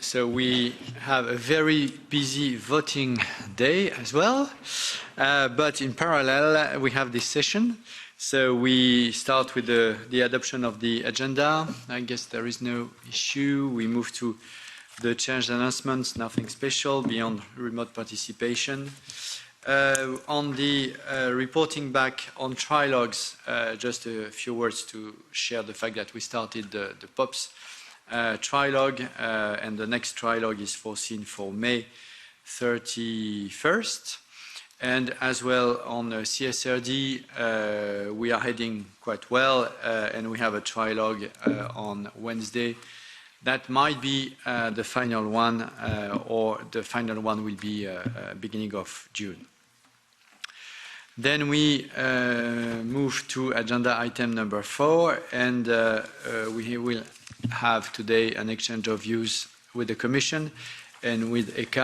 so we have a very busy voting day as well, but in parallel we have this session. So we start with the adoption of the agenda. I guess there is no issue. We move to the change announcements, nothing special beyond remote participation. On the reporting back on trilogues, just a few words to share the fact that we started the POPs trilogue, and the next trilogue is foreseen for May 31st. And as well on CSRD, we are heading quite well, and we have a trilogue on Wednesday. That might be the final one, or the final one will be beginning of June. Then we move to agenda item number 4, and we will have today an exchange of views with the Commission and with ECH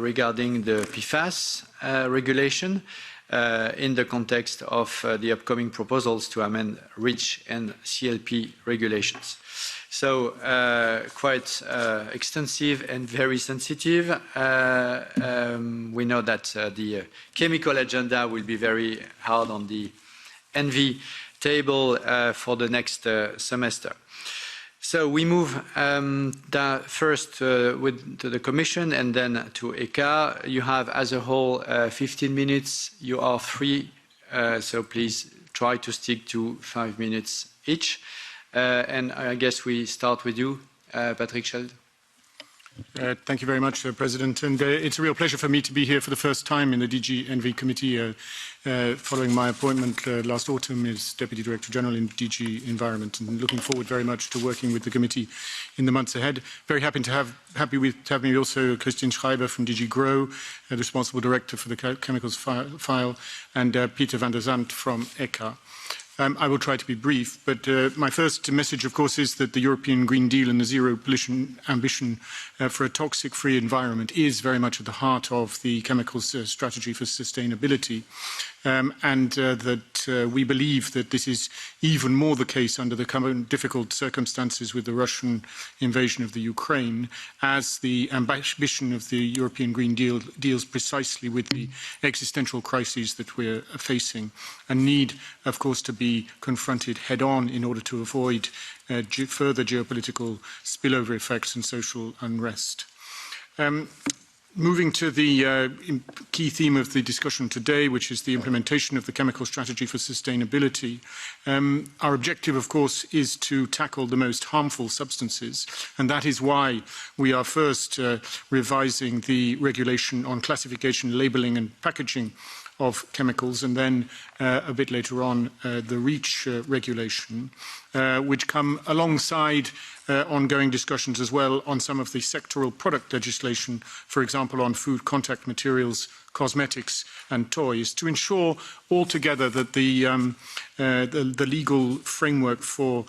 regarding the PFAS regulation in the context of the upcoming proposals to amend REACH and CLP regulations. So quite extensive and very sensitive. We know that the chemical agenda will be very hard on the ENVI table for the next semester. So we move first to the Commission and then to ECH. You have as a whole 15 minutes. You are free, so please try to stick to 5 minutes each. And I guess we start with you, Patrick Scheld. Thank you very much, President. And it's a real pleasure for me to be here for the first time in the DG ENVI committee following my appointment last autumn as Deputy Director General in DG Environment, and looking forward very much to working with the committee in the months ahead. Very happy to have me also Christian Schreiber from DG GROW, the responsible director for the chemicals file, and Peter van der Zandt from ECH. I will try to be brief, but my first message, of course, is that the European Green Deal and the zero pollution ambition for a toxic-free environment is very much at the heart of the chemicals strategy for sustainability, and that we believe that this is even more the case under the current difficult circumstances with the Russian invasion of the Ukraine, as the ambition of the European Green Deal deals precisely with the existential crises that we're facing and need, of course, to be confronted head-on in order to avoid further geopolitical spillover effects and social unrest. Moving to the key theme of the discussion today, which is the implementation of the chemical strategy for sustainability, our objective, of course, is to tackle the most harmful substances, and that is why we are first revising the regulation on classification, labelling and packaging of chemicals, and then a bit later on the REACH regulation, which come alongside ongoing discussions as well on some of the sectoral product legislation, for example on food contact materials, cosmetics and toys, to ensure altogether that the legal framework for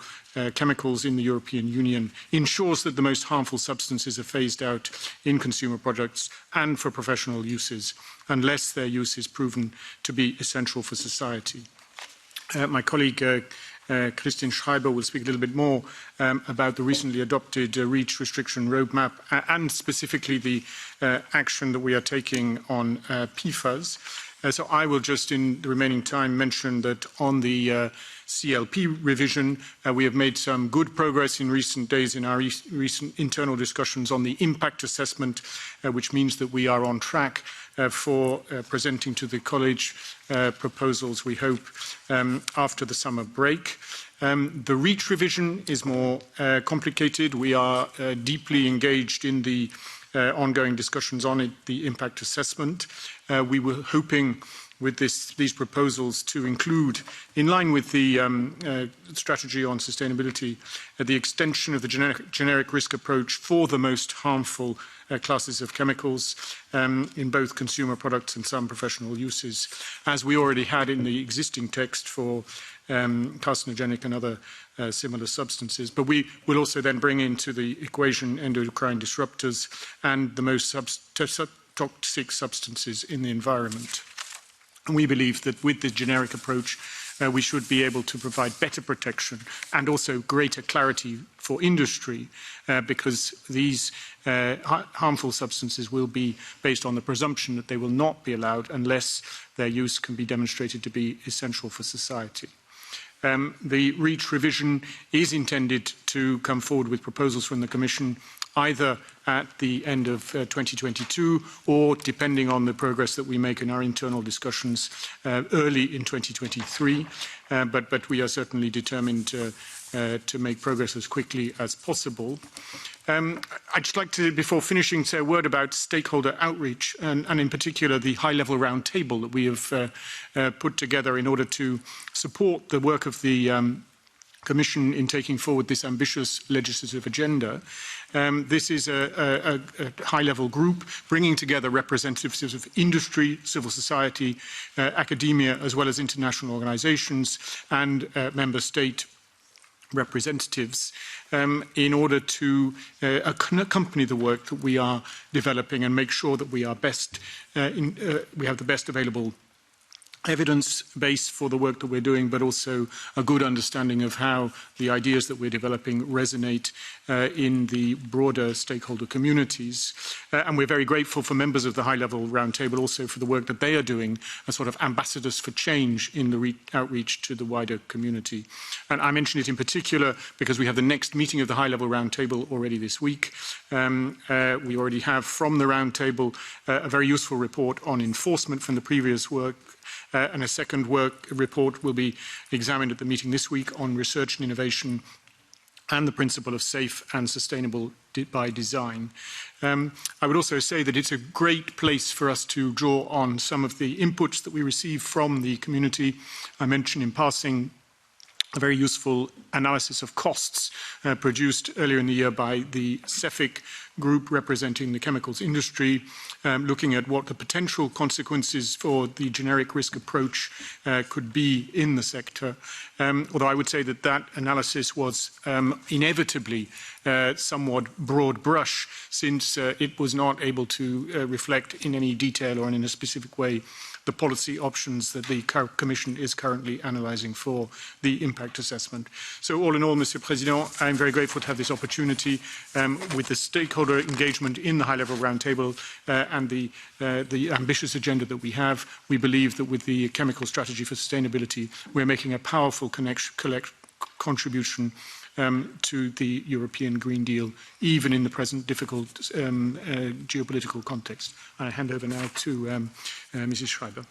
chemicals in the European Union ensures that the most harmful substances are phased out in consumer products and for professional uses, unless their use is proven to be essential for society. My colleague Christian Schreiber will speak a little bit more about the recently adopted REACH restriction roadmap and specifically the action that we are taking on PFAS. So I will just, in the remaining time, mention that on the CLP revision, we have made some good progress in recent days in our recent internal discussions on the impact assessment, which means that we are on track for presenting to the College proposals, we hope, after the summer break. The REACH revision is more complicated. We are deeply engaged in the ongoing discussions on it, the impact assessment. We were hoping with these proposals to include, in line with the strategy on sustainability, the extension of the generic risk approach for the most harmful classes of chemicals in both consumer products and some professional uses, as we already had in the existing text for carcinogenic and other similar substances. But we will also then bring into the equation endocrine disruptors and the most toxic substances in the environment. And we believe that with the generic approach, we should be able to provide better protection and also greater clarity for industry, because these harmful substances will be based on the presumption that they will not be allowed unless their use can be demonstrated to be essential for society. The REACH revision is intended to come forward with proposals from the Commission either at the end of 2022 or, depending on the progress that we make in our internal discussions, early in 2023. But we are certainly determined to make progress as quickly as possible. I'd just like to, before finishing, say a word about stakeholder outreach and in particular the high-level round table that we have put together in order to support the work of the Commission in taking forward this ambitious legislative agenda. This is a high-level group bringing together representatives of industry, civil society, academia, as well as international organizations and member state representatives in order to accompany the work that we are developing and make sure that we are we have the best available evidence base for the work that we're doing, but also a good understanding of how the ideas that we're developing resonate in the broader stakeholder communities. And we're very grateful for members of the high-level roundtable also for the work that they are doing as sort of ambassadors for change in the outreach to the wider community. And I mention it in particular because we have the next meeting of the high-level roundtable already this week. We already have from the roundtable a very useful report on enforcement from the previous work. And a second report will be examined at the meeting this week on research and innovation and the principle of safe and sustainable by design. I would also say that it's a great place for us to draw on some of the inputs that we receive from the community. I mentioned in passing a very useful analysis of costs produced earlier in the year by the CEFIC group representing the chemicals industry, looking at what the potential consequences for the generic risk approach could be in the sector. Although I would say that that analysis was inevitably somewhat broad brush, since it was not able to reflect in any detail or in a specific way the policy options that the Commission is currently analysing for the impact assessment. So all in all, Mr. President, I'm very grateful to have this opportunity with the stakeholder engagement in the high-level roundtable and the ambitious agenda that we have. We believe that with the chemical strategy for sustainability, we're making a powerful contribution to the European Green Deal, even in the present difficult geopolitical context. I hand over now to Mrs. Schreiber.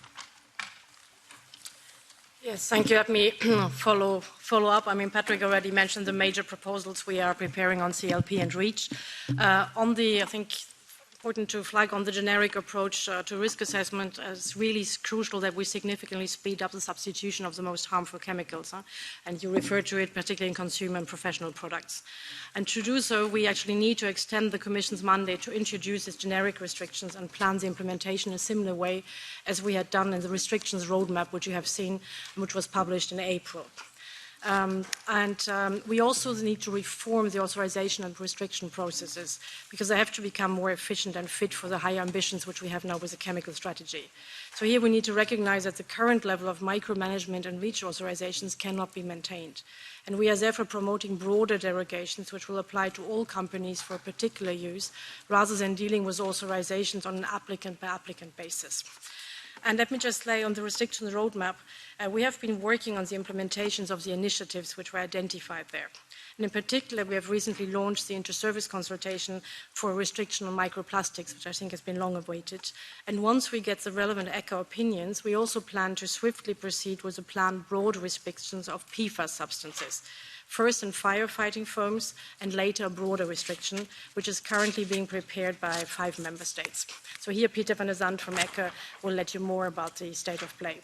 Yes, thank you. Let me follow up. I mean, Patrick already mentioned the major proposals we are preparing on CLP and REACH. I think, important to flag on the generic approach to risk assessment, it's really crucial that we significantly speed up the substitution of the most harmful chemicals. And you refer to it particularly in consumer and professional products. And to do so, we actually need to extend the Commission's mandate to introduce its generic restrictions and plan the implementation in a similar way as we had done in the restrictions roadmap, which you have seen, which was published in April. We also need to reform the authorization and restriction processes because they have to become more efficient and fit for the high ambitions which we have now with the chemical strategy. So here we need to recognize that the current level of micromanagement and REACH authorizations cannot be maintained. And we are therefore promoting broader derogations which will apply to all companies for particular use rather than dealing with authorizations on an applicant-by-applicant basis. And let me just lay on the restrictions roadmap. We have been working on the implementations of the initiatives which were identified there. And in particular, we have recently launched the inter-service consultation for a restriction on microplastics, which I think has been long awaited. And once we get the relevant ECHA opinions, we also plan to swiftly proceed with the planned broad restrictions of PFAS substances. First in firefighting foams and later a broader restriction, which is currently being prepared by 5 member states. So here Peter van der Zand from ECHA will let you more about the state of play.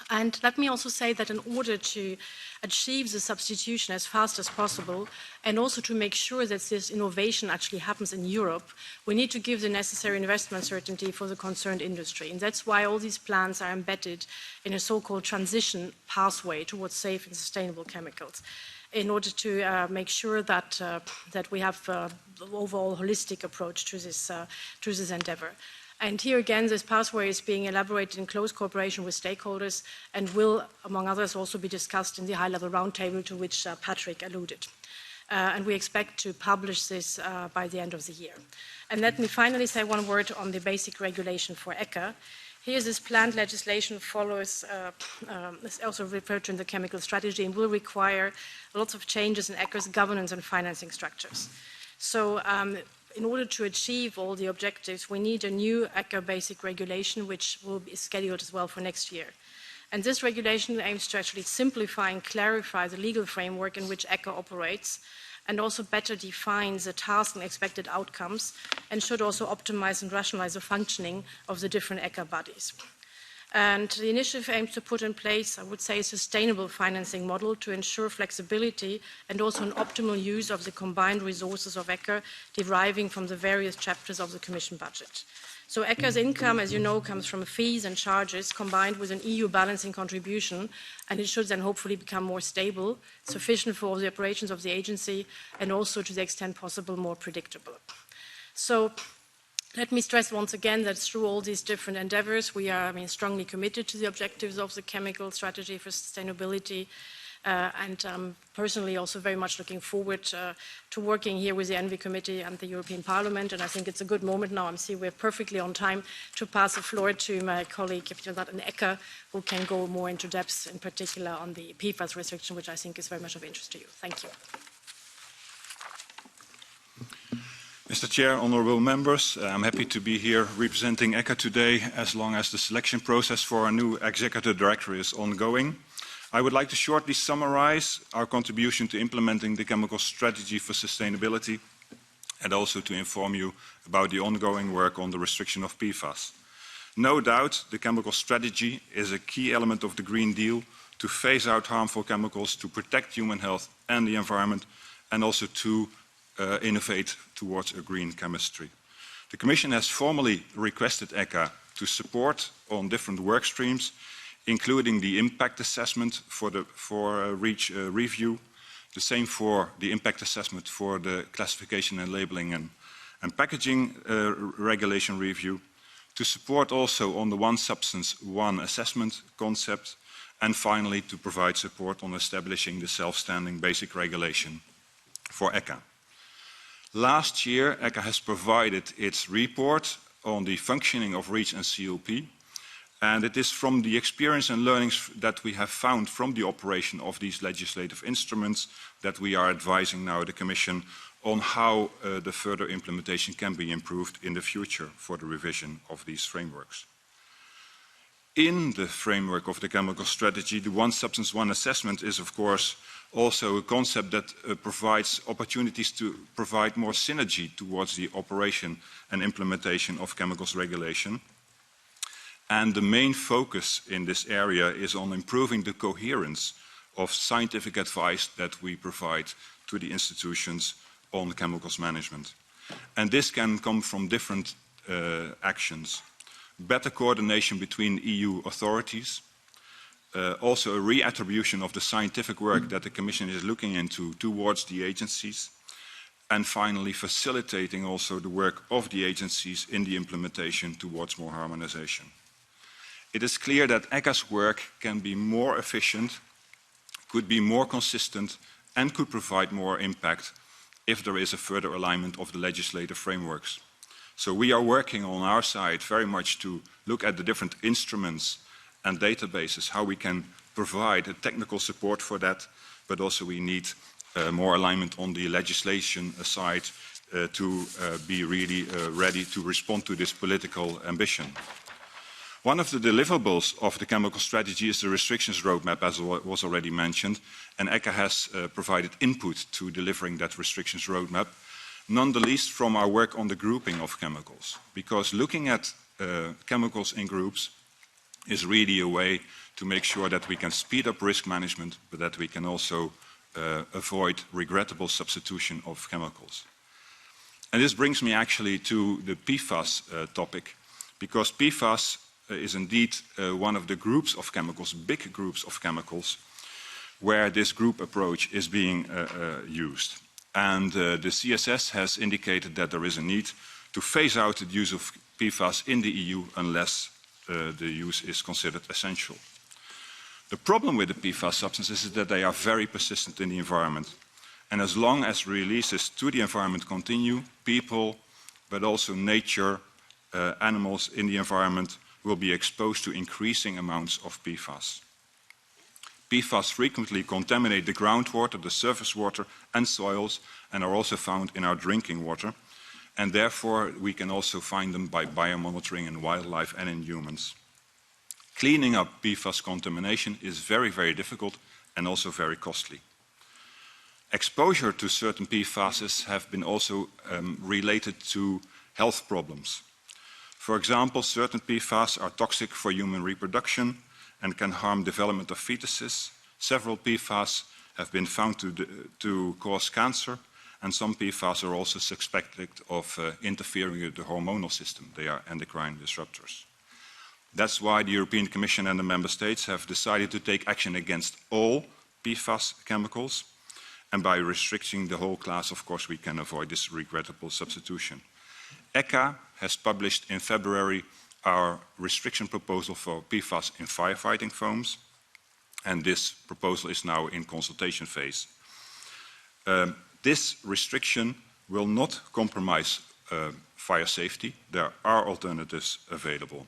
And let me also say that in order to achieve the substitution as fast as possible and also to make sure that this innovation actually happens in Europe, we need to give the necessary investment certainty for the concerned industry. And that's why all these plans are embedded in a so-called transition pathway towards safe and sustainable chemicals, in order to make sure that we have the overall holistic approach to this endeavor. And here again, this pathway is being elaborated in close cooperation with stakeholders and will, among others, also be discussed in the high-level roundtable to which Patrick alluded. And we expect to publish this by the end of the year. And let me finally say one word on the basic regulation for ECHA. Here, this planned legislation follows, is also referred to in the chemical strategy, and will require lots of changes in ECHA's governance and financing structures. So in order to achieve all the objectives, we need a new ECHA basic regulation, which will be scheduled as well for next year. And this regulation aims to actually simplify and clarify the legal framework in which ECHA operates, and also better defines the task and expected outcomes, and should also optimize and rationalize the functioning of the different ECHA bodies. And the initiative aims to put in place, I would say, a sustainable financing model to ensure flexibility and also an optimal use of the combined resources of ECHA deriving from the various chapters of the Commission budget. So ECHA's income, as you know, comes from fees and charges combined with an EU balancing contribution, and it should then hopefully become more stable, sufficient for the operations of the agency, and also, to the extent possible, more predictable. So let me stress once again that through all these different endeavors, we are strongly committed to the objectives of the chemical strategy for sustainability. And I'm personally also very much looking forward to working here with the ENVI Committee and the European Parliament. And I think it's a good moment now. I see we're perfectly on time to pass the floor to my colleague, Pieter-Jan Ecker, who can go more into depth, in particular on the PFAS restriction, which I think is very much of interest to you. Thank you. Mr. Chair, honourable members, I'm happy to be here representing ECHA today as long as the selection process for our new executive director is ongoing. I would like to shortly summarize our contribution to implementing the chemical strategy for sustainability and also to inform you about the ongoing work on the restriction of PFAS. No doubt, the chemical strategy is a key element of the Green Deal to phase out harmful chemicals, to protect human health and the environment, and also to innovate towards a green chemistry. The Commission has formally requested ECHA to support on different work streams, including the impact assessment for REACH review, the same for the impact assessment for the classification and labeling and packaging regulation review, to support also on the one substance, one assessment concept, and finally to provide support on establishing the self-standing basic regulation for ECHA. Last year, ECHA has provided its report on the functioning of REACH and CLP, and it is from the experience and learnings that we have found from the operation of these legislative instruments that we are advising now the Commission on how the further implementation can be improved in the future for the revision of these frameworks. In the framework of the chemical strategy, the one substance, one assessment is of course also a concept that provides opportunities to provide more synergy towards the operation and implementation of chemicals regulation. And the main focus in this area is on improving the coherence of scientific advice that we provide to the institutions on chemicals management. And this can come from different actions. Better coordination between EU authorities, also a reattribution of the scientific work that the Commission is looking into towards the agencies, and finally facilitating also the work of the agencies in the implementation towards more harmonization. It is clear that ECHA's work can be more efficient, could be more consistent, and could provide more impact if there is a further alignment of the legislative frameworks. So we are working on our side very much to look at the different instruments and databases, how we can provide a technical support for that, but also we need more alignment on the legislation side to be really ready to respond to this political ambition. One of the deliverables of the chemical strategy is the restrictions roadmap, as was already mentioned, and ECHA has provided input to delivering that restrictions roadmap, none the least from our work on the grouping of chemicals, because looking at chemicals in groups is really a way to make sure that we can speed up risk management, but that we can also avoid regrettable substitution of chemicals. And this brings me actually to the PFAS topic, because PFAS is indeed one of the groups of chemicals, big groups of chemicals, where this group approach is being used. And the CSS has indicated that there is a need to phase out the use of PFAS in the EU unless the use is considered essential. The problem with the PFAS substances is that they are very persistent in the environment. And as long as releases to the environment continue, people, but also nature, animals in the environment will be exposed to increasing amounts of PFAS. PFAS frequently contaminate the groundwater, the surface water and soils, and are also found in our drinking water. And therefore, we can also find them by biomonitoring in wildlife and in humans. Cleaning up PFAS contamination is very, very difficult and also very costly. Exposure to certain PFASs have been also related to health problems. For example, certain PFAS are toxic for human reproduction and can harm development of fetuses. Several PFAS have been found to cause cancer, and some PFAS are also suspected of interfering with the hormonal system. They are endocrine disruptors. That's why the European Commission and the Member States have decided to take action against all PFAS chemicals. And by restricting the whole class, of course, we can avoid this regrettable substitution. ECHA has published in February our restriction proposal for PFAS in firefighting foams, and this proposal is now in consultation phase. This restriction will not compromise fire safety. There are alternatives available.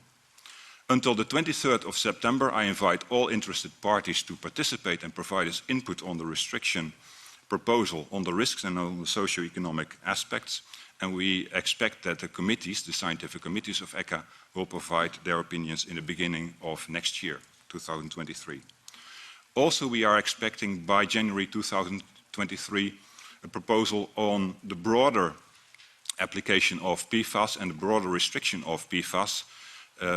Until the 23rd of September, I invite all interested parties to participate and provide us input on the restriction proposal, on the risks and on the socio-economic aspects. And we expect that the committees, the scientific committees of ECHA, will provide their opinions in the beginning of next year, 2023. Also, we are expecting by January 2023 a proposal on the broader application of PFAS and the broader restriction of PFAS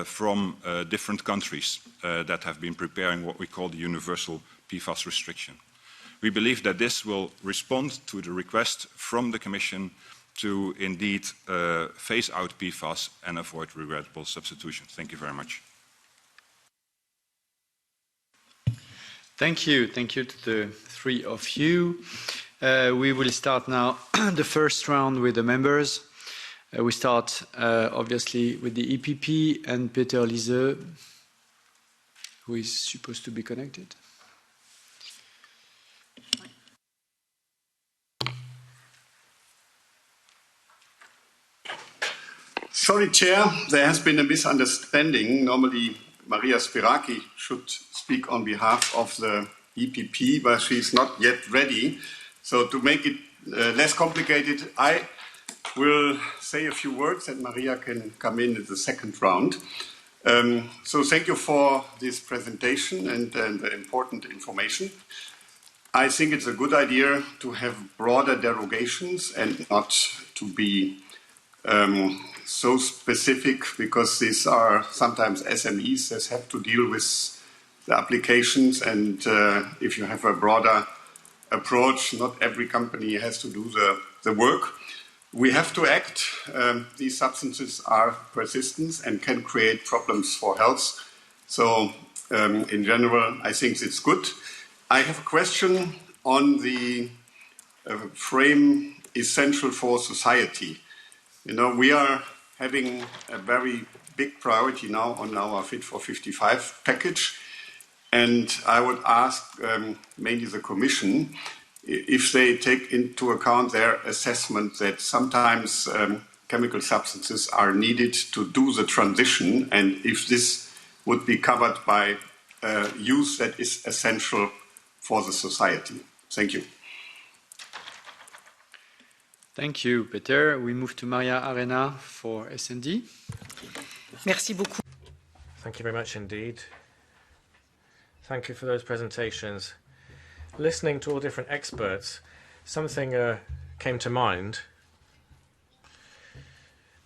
from different countries that have been preparing what we call the universal PFAS restriction. We believe that this will respond to the request from the Commission to indeed phase out PFAS and avoid regrettable substitution. Thank you very much. Thank you. Thank you to the three of you. We will start now the first round with the members. We start obviously with the EPP and Peter Liese, who is supposed to be connected. Sorry, Chair, there has been a misunderstanding. Normally, Maria Spiraki should speak on behalf of the EPP, but she's not yet ready. So to make it less complicated, I will say a few words and Maria can come in the second round. So thank you for this presentation and the important information. I think it's a good idea to have broader derogations and not to be so specific, because these are sometimes SMEs that have to deal with the applications, and if you have a broader approach, not every company has to do the work. We have to act. These substances are persistent and can create problems for health. So in general, I think it's good. I have a question on the frame essential for society. You know, we are having a very big priority now on our Fit for 55 package. And I would ask mainly the Commission if they take into account their assessment that sometimes chemical substances are needed to do the transition, and if this would be covered by use that is essential for the society. Thank you. Thank you, Peter. We move to Maria Arena for S&D. Merci beaucoup. Thank you very much indeed. Thank you for those presentations. Listening to all different experts, something came to mind.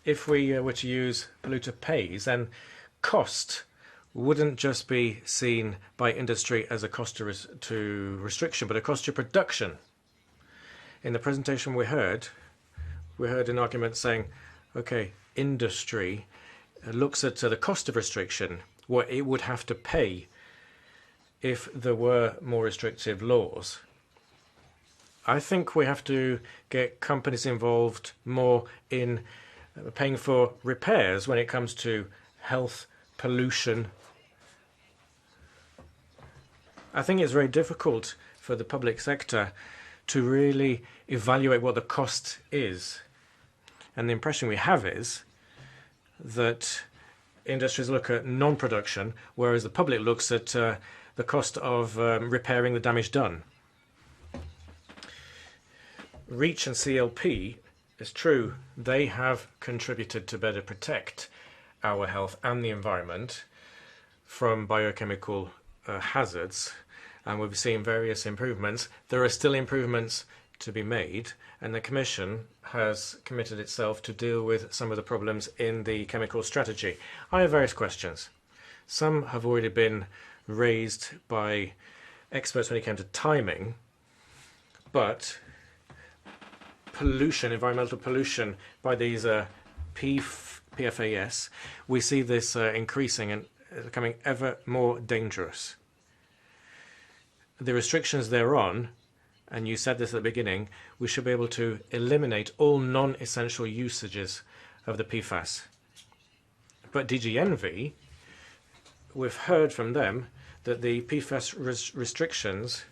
If we were to use polluter pays, then cost wouldn't just be seen by industry as a cost to restriction, but a cost to production. In the presentation we heard an argument saying, okay, industry looks at the cost of restriction, what it would have to pay if there were more restrictive laws. I think we have to get companies involved more in paying for repairs when it comes to health, pollution. I think it's very difficult for the public sector to really evaluate what the cost is. And the impression we have is that industries look at non-production, whereas the public looks at the cost of repairing the damage done. REACH and CLP, it's true, they have contributed to better protect our health and the environment from biochemical hazards, and we've seen various improvements. There are still improvements to be made, and the Commission has committed itself to deal with some of the problems in the chemical strategy. I have various questions. Some have already been raised by experts when it came to timing, but pollution, environmental pollution by these PFAS, we see this increasing and becoming ever more dangerous. The restrictions thereon, and you said this at the beginning, we should be able to eliminate all non-essential usages of the PFAS. But DG Envy, we've heard from them that the PFAS restrictions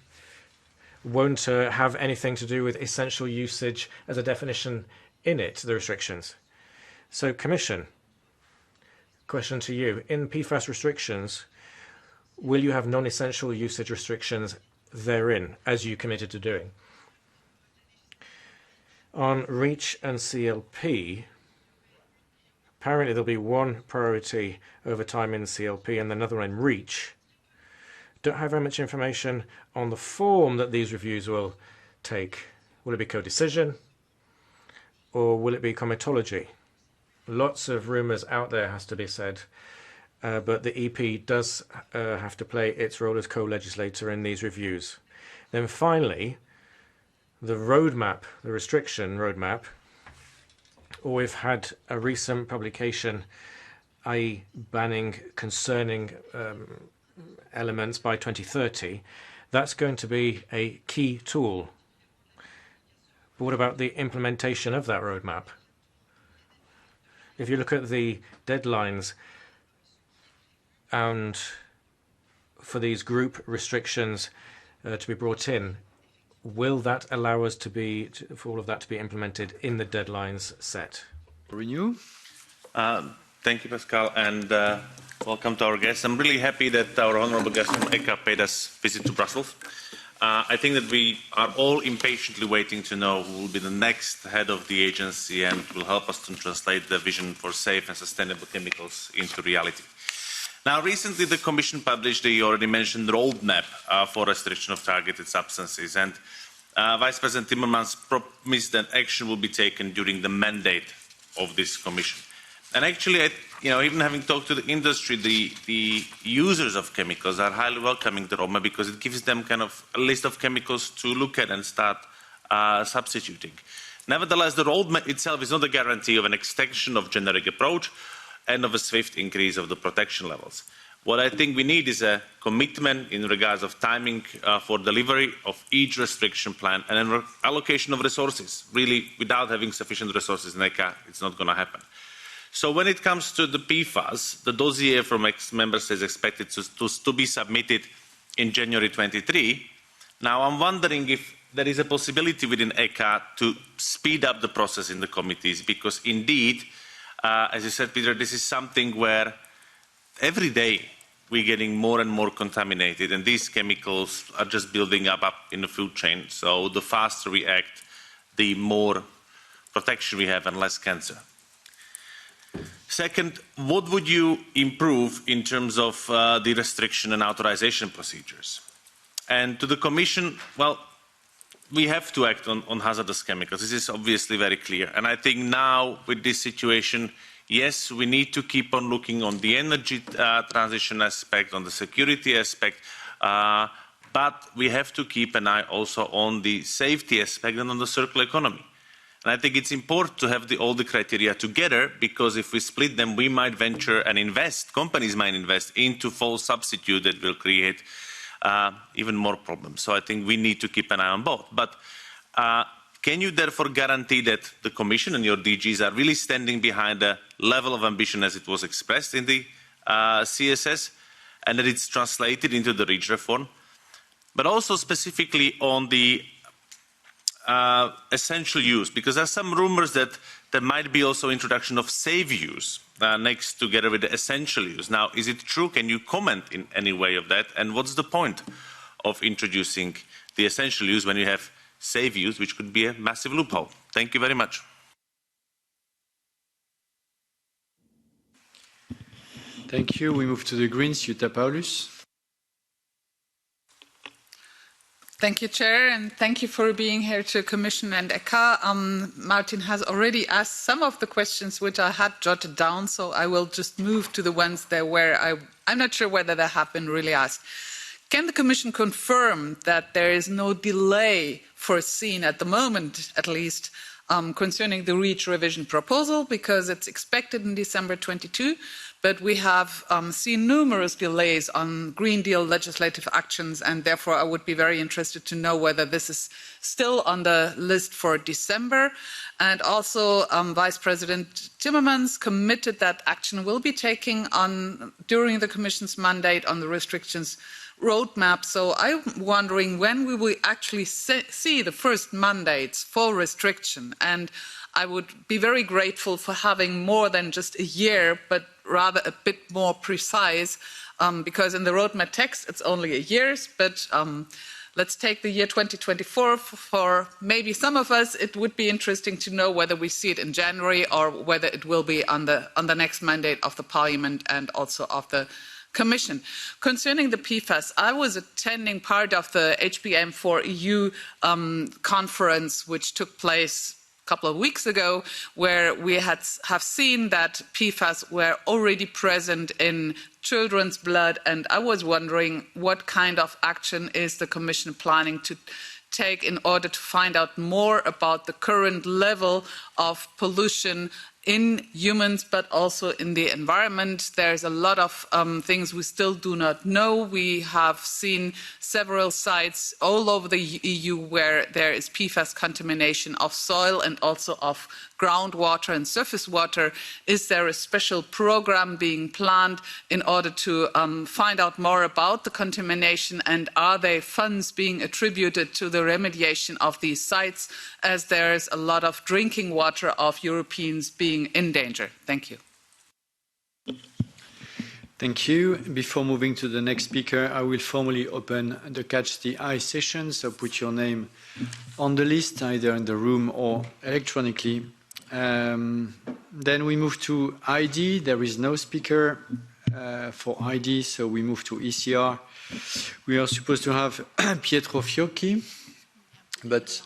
won't have anything to do with essential usage as a definition in it, the restrictions. So, Commission, question to you. In PFAS restrictions, will you have non-essential usage restrictions therein, as you committed to doing? On REACH and CLP, apparently there'll be one priority over time in CLP and another in REACH. Don't have very much information on the form that these reviews will take. Will it be co-decision or will it be comitology? Lots of rumours out there, has to be said, but the EP does have to play its role as co-legislator in these reviews. Then finally, the roadmap, the restriction roadmap, we've had a recent publication, i.e. banning concerning elements by 2030. That's going to be a key tool. But what about the implementation of that roadmap? If you look at the deadlines and for these group restrictions to be brought in, will that allow us for all of that to be implemented in the deadlines set? Renew? Thank you, Pascal, and welcome to our guests. I'm really happy that our honourable guest from ECHA paid us a visit to Brussels. I think that we are all impatiently waiting to know who will be the next head of the agency and will help us to translate the vision for safe and sustainable chemicals into reality. Now, recently the Commission published the already mentioned roadmap for restriction of targeted substances, and Vice President Timmermans promised that action will be taken during the mandate of this Commission. And actually, even having talked to the industry, the users of chemicals are highly welcoming the roadmap because it gives them kind of a list of chemicals to look at and start substituting. Nevertheless, the roadmap itself is not a guarantee of an extension of generic approach and of a swift increase of the protection levels. What I think we need is a commitment in regards of timing for delivery of each restriction plan and an allocation of resources. Really, without having sufficient resources in ECHA, it's not going to happen. So when it comes to the PFAS, the dossier from ex-member states is expected to be submitted in January 23. Now I'm wondering if there is a possibility within ECHA to speed up the process in the committees, because indeed, as you said, Peter, this is something where every day we're getting more and more contaminated, and these chemicals are just building up in the food chain. So the faster we act, the more protection we have and less cancer. Second, what would you improve in terms of the restriction and authorization procedures? And to the Commission, well, we have to act on hazardous chemicals. This is obviously very clear. And I think now with this situation, yes, we need to keep on looking on the energy transition aspect, on the security aspect, but we have to keep an eye also on the safety aspect and on the circular economy. And I think it's important to have all the criteria together, because if we split them, we might venture and invest, companies might invest into false substitute that will create even more problems. So I think we need to keep an eye on both. But Can you therefore guarantee that the Commission and your DGs are really standing behind the level of ambition as it was expressed in the CSS, and that it's translated into the REACH reform? But also specifically on the essential use, because there are some rumors that there might be also introduction of safe use next together with the essential use. Now, is it true? Can you comment in any way of that? And what's the point of introducing the essential use when you have safe use, which could be a massive loophole? Thank you very much. Thank you. We move to the Greens. Jutta Paulus. Thank you, Chair, and thank you for being here to Commission and ECHA. Martin has already asked some of the questions which I had jotted down, so I will just move to the ones there where I'm not sure whether they have been really asked. Can the Commission confirm that there is no delay foreseen at the moment, at least, concerning the REACH revision proposal, because it's expected in December 22, but we have seen numerous delays on Green Deal legislative actions, and therefore I would be very interested to know whether this is still on the list for December. And also Vice President Timmermans committed that action will be taken during the Commission's mandate on the restrictions roadmap. So I'm wondering when we will actually see the first mandates for restriction. And I would be very grateful for having more than just a year, but rather a bit more precise, because in the roadmap text it's only a year, but let's take the year 2024. For maybe some of us, it would be interesting to know whether we see it in January or whether it will be on the next mandate of the Parliament and also of the Commission. Concerning the PFAS, I was attending part of the HBM4EU conference, which took place a couple of weeks ago, where we have seen that PFAS were already present in children's blood, and I was wondering what kind of action is the Commission planning to take in order to find out more about the current level of pollution in humans, but also in the environment. There's a lot of things we still do not know. We have seen several sites all over the EU where there is PFAS contamination of soil and also of groundwater and surface water. Is there a special program being planned in order to find out more about the contamination, and are there funds being attributed to the remediation of these sites, as there is a lot of drinking water of Europeans being in danger? Thank you. Thank you. Before moving to the next speaker, I will formally open the Catch the Eye session, so put your name on the list, either in the room or electronically. Then we move to ID. There is no speaker for ID, so we move to ECR. We are supposed to have Pietro Fiocchi, but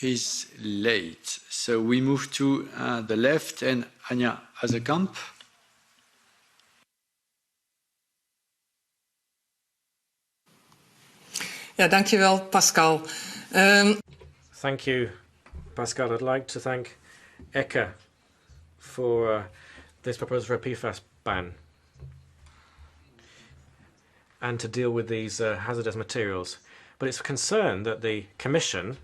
he's late. So we move to the left, and Anja Hazekamp. Ja, dankjewel, Pascal. Thank you, Pascal. I'd like to thank ECHA for this proposal for a PFAS ban and to deal with these hazardous materials. But it's a concern that the Commission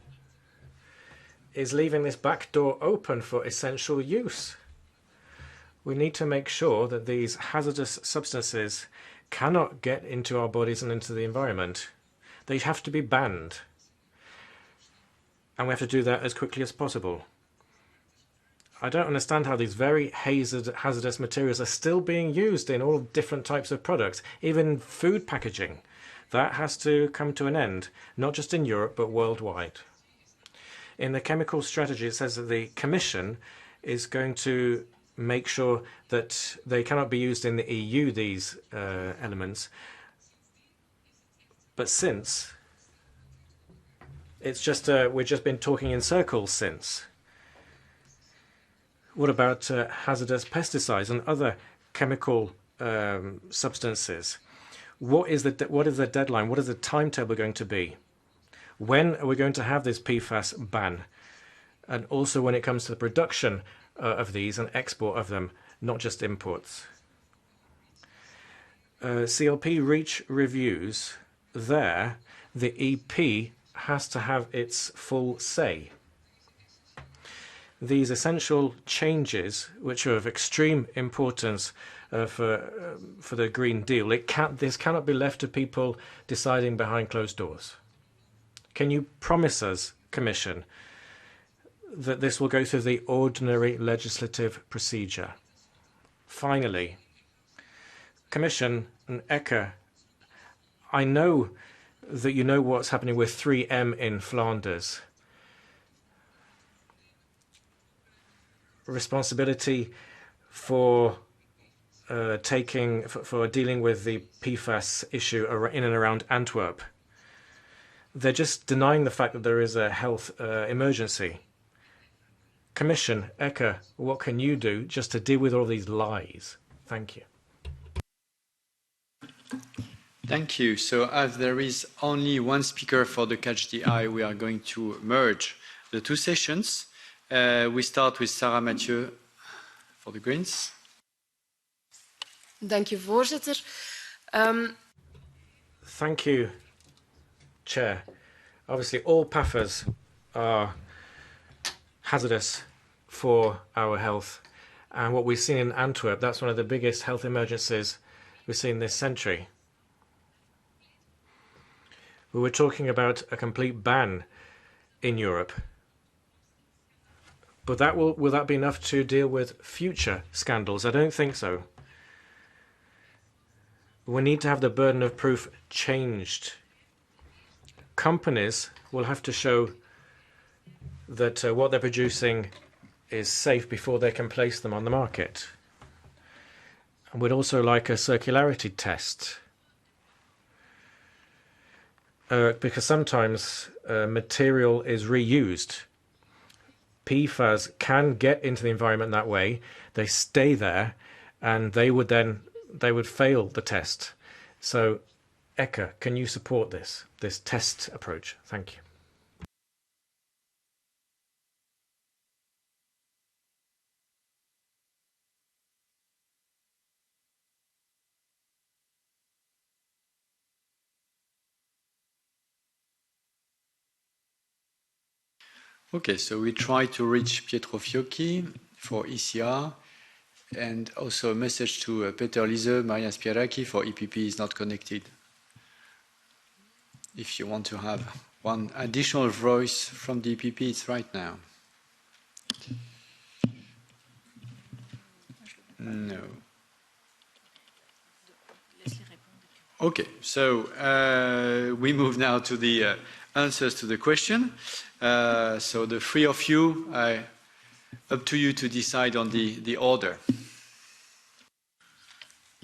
is leaving this back door open for essential use. We need to make sure that these hazardous substances cannot get into our bodies and into the environment. They have to be banned. And we have to do that as quickly as possible. I don't understand how these very hazardous materials are still being used in all different types of products, even food packaging. That has to come to an end, not just in Europe, but worldwide. In the chemical strategy, it says that the Commission is going to make sure that they cannot be used in the EU, these elements. But since it's just we've just been talking in circles since. What about hazardous pesticides and other chemical substances? What is the deadline? What is the timetable going to be? When are we going to have this PFAS ban? And also when it comes to the production of these and export of them, not just imports. CLP REACH reviews. There, the EP has to have its full say. these essential changes, which are of extreme importance for the Green Deal, this cannot be left to people deciding behind closed doors. Can you promise us, Commission, that this will go through the ordinary legislative procedure? Finally, Commission and ECHA, I know that you know what's happening with 3M in Flanders. Responsibility for dealing with the PFAS issue in and around Antwerp. They're just denying the fact that there is a health emergency. Commission, ECHA, what can you do just to deal with all these lies? Thank you. Thank you. So as there is only one speaker for the Catch the Eye, we are going to merge the two sessions. We start with Sarah Mathieu for the Greens. Dank u, voorzitter. Thank you, Chair. Obviously, all PFAS are hazardous for our health. And what we've seen in Antwerp, that's one of the biggest health emergencies we've seen this century. We were talking about a complete ban in Europe. But will that be enough to deal with future scandals? I don't think so. We need to have the burden of proof changed. Companies will have to show that what they're producing is safe before they can place them on the market. And we'd also like a circularity test. Because sometimes material is reused. PFAS can get into the environment that way. They stay there, and they would fail the test. So, ECHA, can you support this test approach? Thank you. Okay, so we try to reach Pietro Fiocchi for ECR, and also a message to Peter Liese, Maria Spiraki for EPP is not connected. If you want to have one additional voice from the EPP, it's right now. No. Okay, so we move now to the answers to the question. So the three of you, up to you to decide on the order.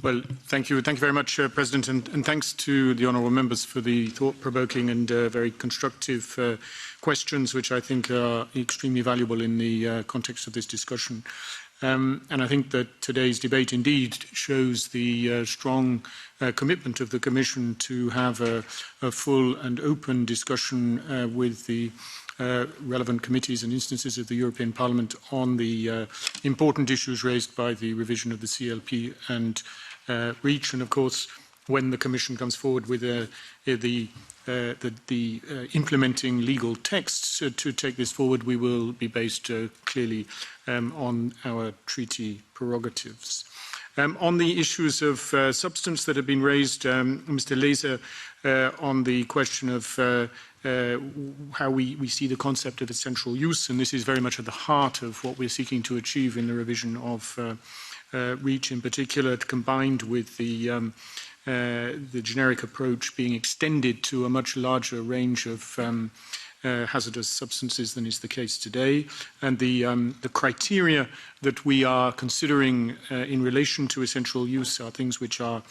Well, thank you very much, President, and thanks to the honourable members for the thought-provoking and very constructive questions, which I think are extremely valuable in the context of this discussion. And I think that today's debate indeed shows the strong commitment of the Commission to have a full and open discussion with the relevant committees and instances of the European Parliament on the important issues raised by the revision of the CLP and REACH. And of course, when the Commission comes forward with the implementing legal texts to take this forward, we will be based clearly on our treaty prerogatives. On the issues of substance that have been raised, Mr. Liese, on the question of how we see the concept of essential use, and this is very much at the heart of what we're seeking to achieve in the revision of REACH in particular, combined with the generic approach being extended to a much larger range of hazardous substances than is the case today. And the criteria that we are considering in relation to essential use are things which are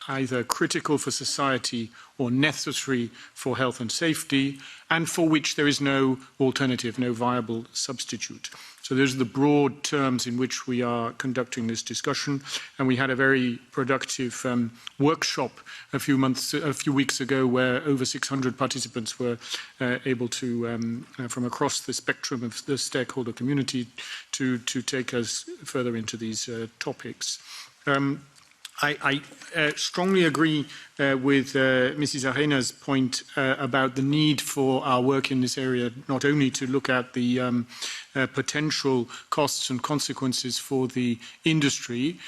either critical for society or necessary for health and safety, and for which there is no alternative, no viable substitute. So those are the broad terms in which we are conducting this discussion. And we had a very productive workshop a few weeks ago where over 600 participants were able to, from across the spectrum of the stakeholder community, to take us further into these topics. I strongly agree with Mrs. Arena's point about the need for our work in this area, not only to look at the potential costs and consequences for the industry,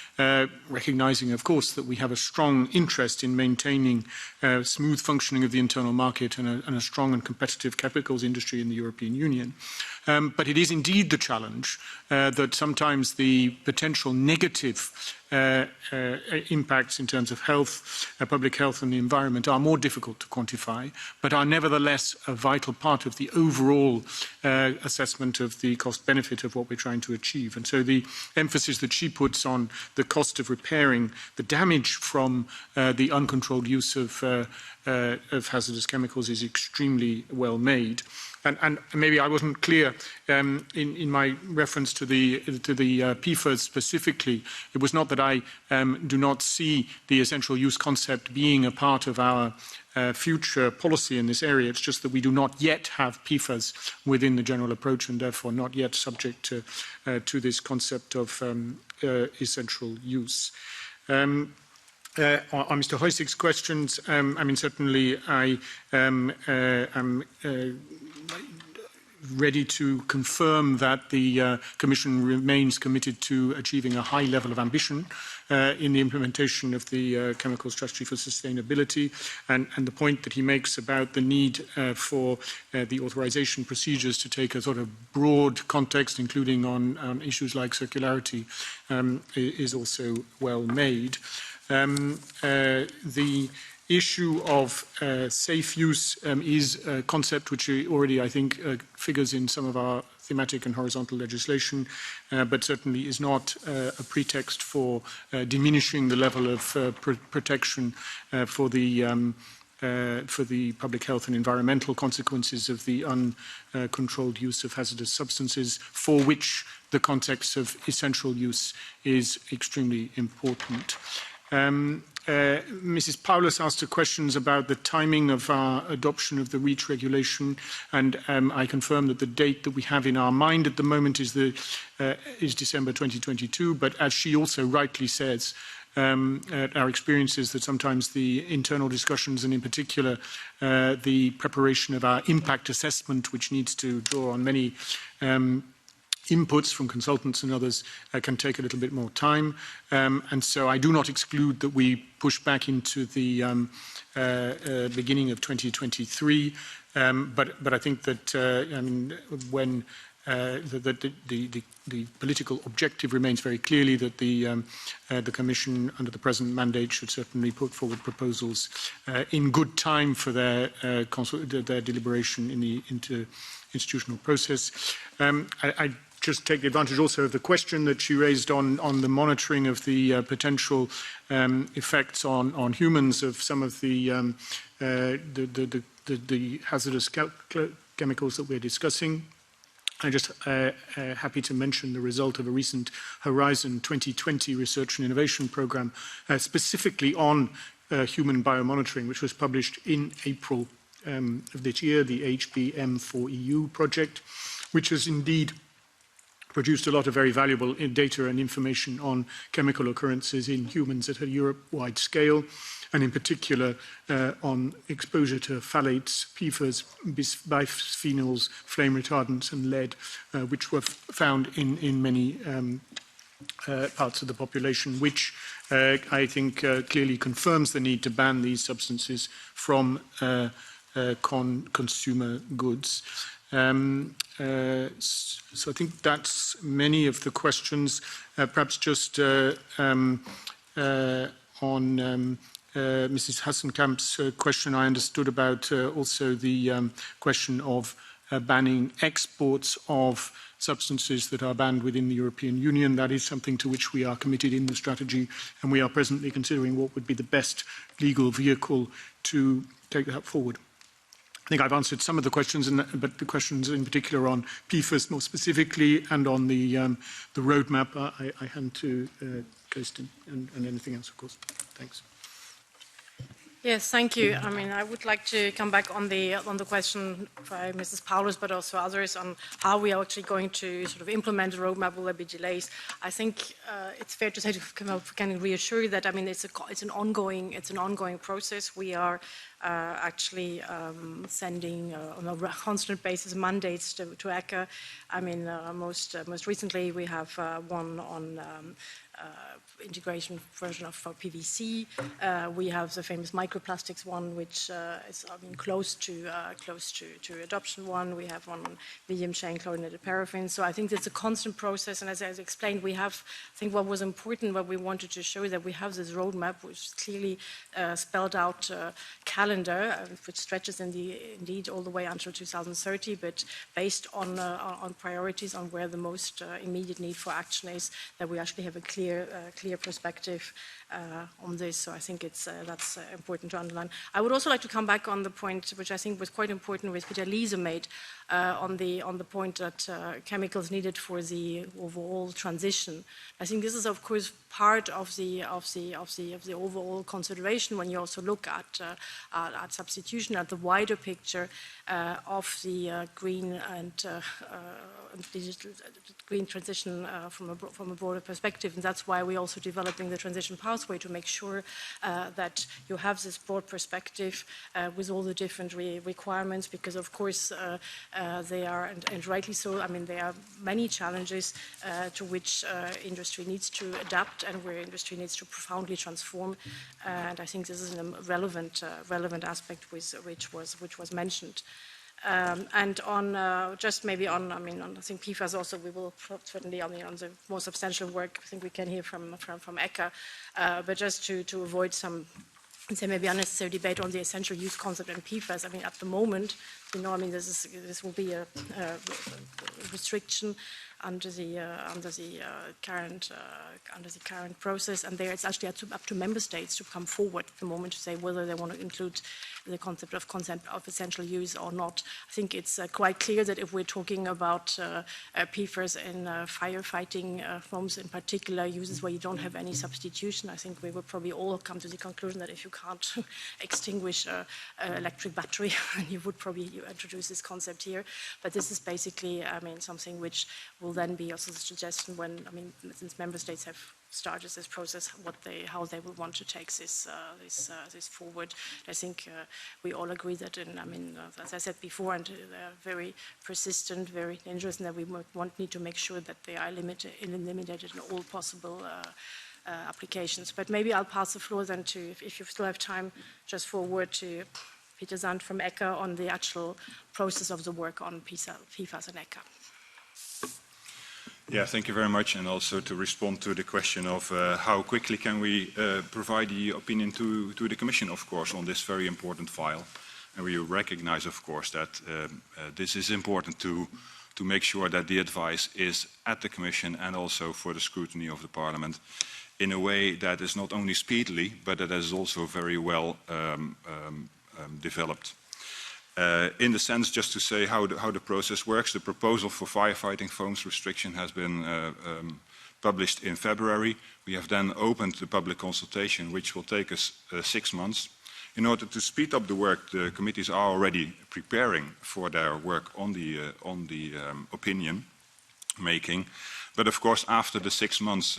recognizing, of course, that we have a strong interest in maintaining smooth functioning of the internal market and a strong and competitive chemicals industry in the European Union. But it is indeed the challenge that sometimes the potential negative impacts in terms of health, public health and the environment are more difficult to quantify, but are nevertheless a vital part of the overall assessment of the cost-benefit of what we're trying to achieve. And so the emphasis that she puts on the cost of repairing the damage from the uncontrolled use of hazardous chemicals is extremely well made. And maybe I wasn't clear in my reference to the PFAS specifically. It was not that I do not see the essential use concept being a part of our future policy in this area. It's just that we do not yet have PFAS within the general approach and therefore not yet subject to this concept of essential use. On Mr. Heusig's questions, I mean, certainly I am ready to confirm that the Commission remains committed to achieving a high level of ambition in the implementation of the Chemical Strategy for Sustainability, and the point that he makes about the need for the authorization procedures to take a sort of broad context, including on issues like circularity, is also well made. The issue of safe use is a concept which already, I think, figures in some of our thematic and horizontal legislation, but certainly is not a pretext for diminishing the level of protection for the public health and environmental consequences of the uncontrolled use of hazardous substances, for which the context of essential use is extremely important. Mrs. Paulus asked her questions about the timing of our adoption of the REACH regulation, and I confirm that the date that we have in our mind at the moment is December 2022, but as she also rightly says, our experience is that sometimes the internal discussions, and in particular the preparation of our impact assessment, which needs to draw on many inputs from consultants and others, can take a little bit more time. And so I do not exclude that we push back into the beginning of 2023. But I think that I mean, when the political objective remains very clearly that the Commission, under the present mandate, should certainly put forward proposals in good time for their deliberation in the interinstitutional process. I just take advantage also of the question that she raised on the monitoring of the potential effects on humans of some of the hazardous chemicals that we're discussing. I'm just happy to mention the result of a recent Horizon 2020 research and innovation program, specifically on human biomonitoring, which was published in April of this year, the HBM4EU project, which has indeed produced a lot of very valuable data and information on chemical occurrences in humans at a Europe-wide scale, and in particular on exposure to phthalates, PFAS, bisphenols, flame retardants, and lead, which were found in many parts of the population, which I think clearly confirms the need to ban these substances from consumer goods. So I think that's many of the questions. Perhaps just on Mrs. Hassenkamp's question, I understood about also the question of banning exports of substances that are banned within the European Union. That is something to which we are committed in the strategy, and we are presently considering what would be the best legal vehicle to take that forward. I think I've answered some of the questions, but the questions in particular on PFAS more specifically and on the roadmap, I hand to Kirsten and anything else, of course. Thanks. Yes, thank you. I mean, I would like to come back on the question by Mrs. Paulus, but also others, on how we are actually going to sort of implement the roadmap. Will there be delays? I think it's fair to say to can reassure you that, I mean, it's an ongoing process. We are actually sending on a constant basis mandates to ECHA. I mean, most recently we have one on integration version of PVC. We have the famous microplastics one, which is close to adoption one. We have one on medium chain chlorinated paraffin. So I think it's a constant process. And as I explained, we have, I think what was important, what we wanted to show, that we have this roadmap, which clearly spelled out calendar, which stretches indeed all the way until 2030, but based on priorities, on where the most immediate need for action is, that we actually have a clear perspective on this. So I think that's important to underline. I would also like to come back on the point, which I think was quite important, which Peter Liese made on the point that chemicals needed for the overall transition. I think this is, of course, part of the overall consideration when you also look at substitution, at the wider picture of the green and digital green transition from a broader perspective. And that's why we're also developing the transition pathway, to make sure that you have this broad perspective with all the different requirements, because of course they are, and rightly so, I mean, there are many challenges to which industry needs to adapt, and where industry needs to profoundly transform. And I think this is a relevant aspect which was mentioned. And on just maybe on, I mean, on, I think PFAS also, we will certainly on the more substantial work, I think we can hear from ECHA, but just to avoid some, say, maybe unnecessary debate on the essential use concept and PFAS. I mean, at the moment, you know, I mean, this will be a restriction under the current process, and there it's actually up to member states to come forward at the moment to say whether they want to include the concept of essential use or not. I think it's quite clear that if we're talking about PFAS in firefighting foams in particular, uses where you don't have any substitution, I think we will probably all come to the conclusion that if you can't extinguish an electric battery, you would probably introduce this concept here. But this is basically, I mean, something which will then be also the suggestion when, I mean, since member states have started this process, how they will want to take this forward. I think we all agree that, I mean, as I said before, and they're very persistent, very dangerous, and that we need to make sure that they are eliminated in all possible applications. But maybe I'll pass the floor then to, if you still have time, just for a word to Peter Sand from ECHA on the actual process of the work on PFAS and ECHA. Yeah, thank you very much. And also to respond to the question of how quickly can we provide the opinion to the Commission, of course, on this very important file. And we recognize, of course, that this is important to make sure that the advice is at the Commission and also for the scrutiny of the Parliament in a way that is not only speedily, but that is also very well developed. In the sense, just to say how the process works, the proposal for firefighting foams restriction has been published in February. We have then opened the public consultation, which will take us 6 months. In order to speed up the work, the committees are already preparing for their work on the opinion making. But of course, after the 6 months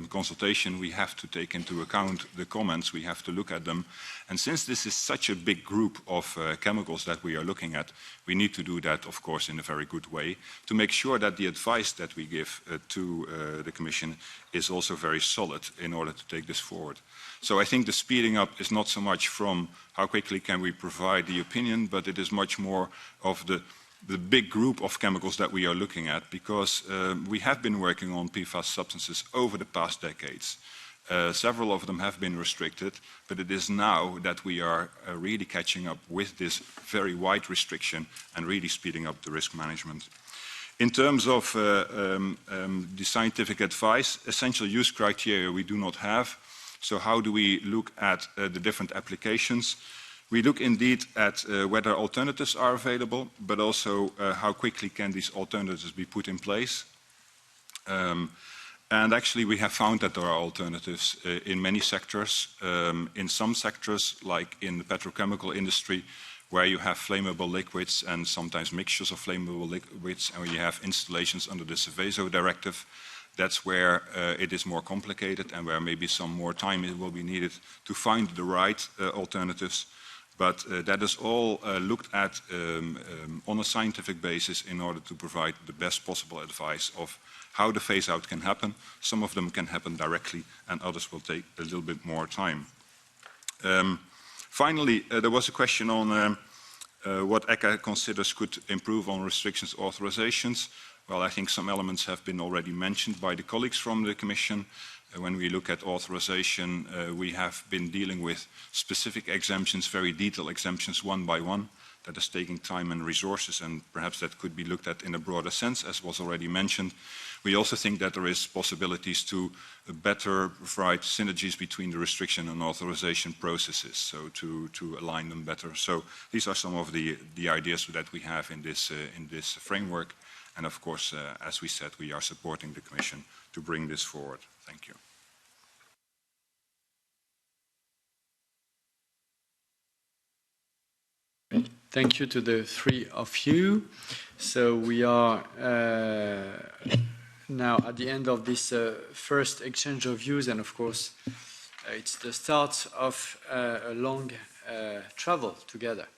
consultation, we have to take into account the comments, we have to look at them. And since this is such a big group of chemicals that we are looking at, we need to do that, of course, in a very good way to make sure that the advice that we give to the Commission is also very solid in order to take this forward. So I think the speeding up is not so much from how quickly can we provide the opinion, but it is much more of the big group of chemicals that we are looking at, because we have been working on PFAS substances over the past decades. Several of them have been restricted, but it is now that we are really catching up with this very wide restriction and really speeding up the risk management. In terms of the scientific advice, essential use criteria we do not have. So how do we look at the different applications? We look indeed at whether alternatives are available, but also how quickly can these alternatives be put in place. And actually, we have found that there are alternatives in many sectors. In some sectors, like in the petrochemical industry, where you have flammable liquids and sometimes mixtures of flammable liquids, and where you have installations under the Seveso directive, that's where it is more complicated and where maybe some more time will be needed to find the right alternatives. But that is all looked at on a scientific basis in order to provide the best possible advice of how the phase-out can happen. Some of them can happen directly, and others will take a little bit more time. Finally, there was a question on what ECHA considers could improve on restrictions authorizations. Well, I think some elements have been already mentioned by the colleagues from the Commission. When we look at authorization, we have been dealing with specific exemptions, very detailed exemptions, one by one. That is taking time and resources, and perhaps that could be looked at in a broader sense, as was already mentioned. We also think that there is possibilities to better provide synergies between the restriction and authorization processes, so to align them better. So these are some of the ideas that we have in this framework. And of course, as we said, we are supporting the Commission to bring this forward. Thank you. Thank you to the three of you. So we are now at the end of this first exchange of views, and of course, it's the start of a long travel together.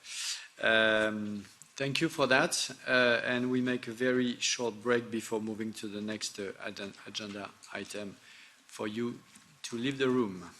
Thank you for that, and we make a very short break before moving to the next agenda item for you to leave the room.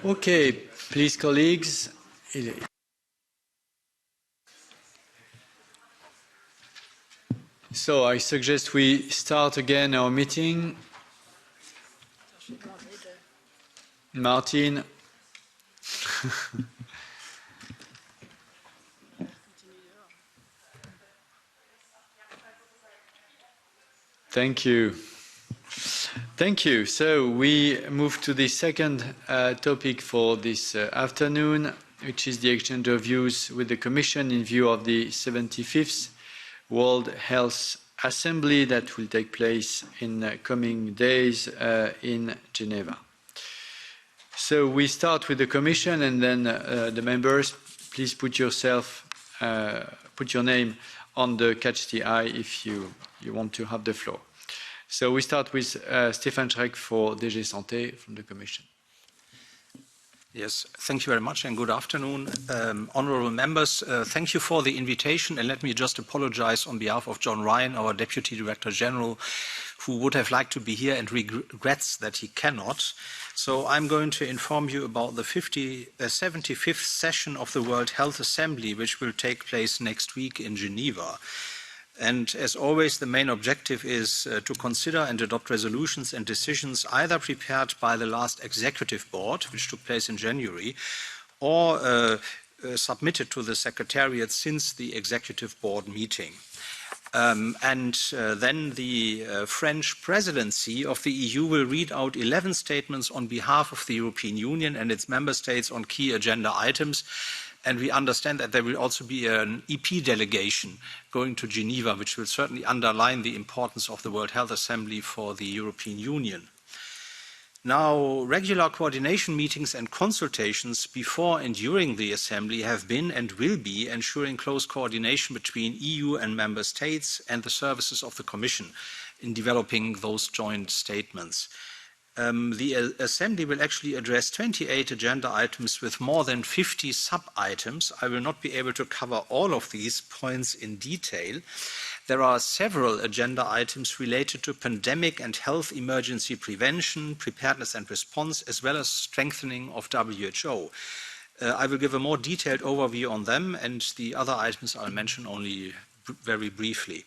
Okay, please, colleagues. So I suggest we start again our meeting. Martin. Thank you. Thank you. So we move to the second topic for this afternoon, which is the exchange of views with the Commission in view of the 75th World Health Assembly that will take place in coming days in Geneva. So we start with the Commission, and then the members, please put your name on the catch the eye if you want to have the floor. So we start with Stefan Schreck for DG Santé from the Commission. Yes, thank you very much and good afternoon. Honourable members, thank you for the invitation, and let me just apologise on behalf of John Ryan, our Deputy Director General, who would have liked to be here and regrets that he cannot. So I'm going to inform you about the 75th session of the World Health Assembly, which will take place next week in Geneva. And as always, the main objective is to consider and adopt resolutions and decisions either prepared by the last Executive Board, which took place in January, or submitted to the Secretariat since the Executive Board meeting. Then the French presidency of the EU will read out 11 statements on behalf of the European Union and its member states on key agenda items. And we understand that there will also be an EP delegation going to Geneva, which will certainly underline the importance of the World Health Assembly for the European Union. Now, regular coordination meetings and consultations before and during the Assembly have been and will be ensuring close coordination between EU and Member States and the services of the Commission in developing those joint statements. The Assembly will actually address 28 agenda items with more than 50 sub-items. I will not be able to cover all of these points in detail. There are several agenda items related to pandemic and health emergency prevention, preparedness and response, as well as strengthening of WHO. I will give a more detailed overview on them, and the other items I'll mention only very briefly.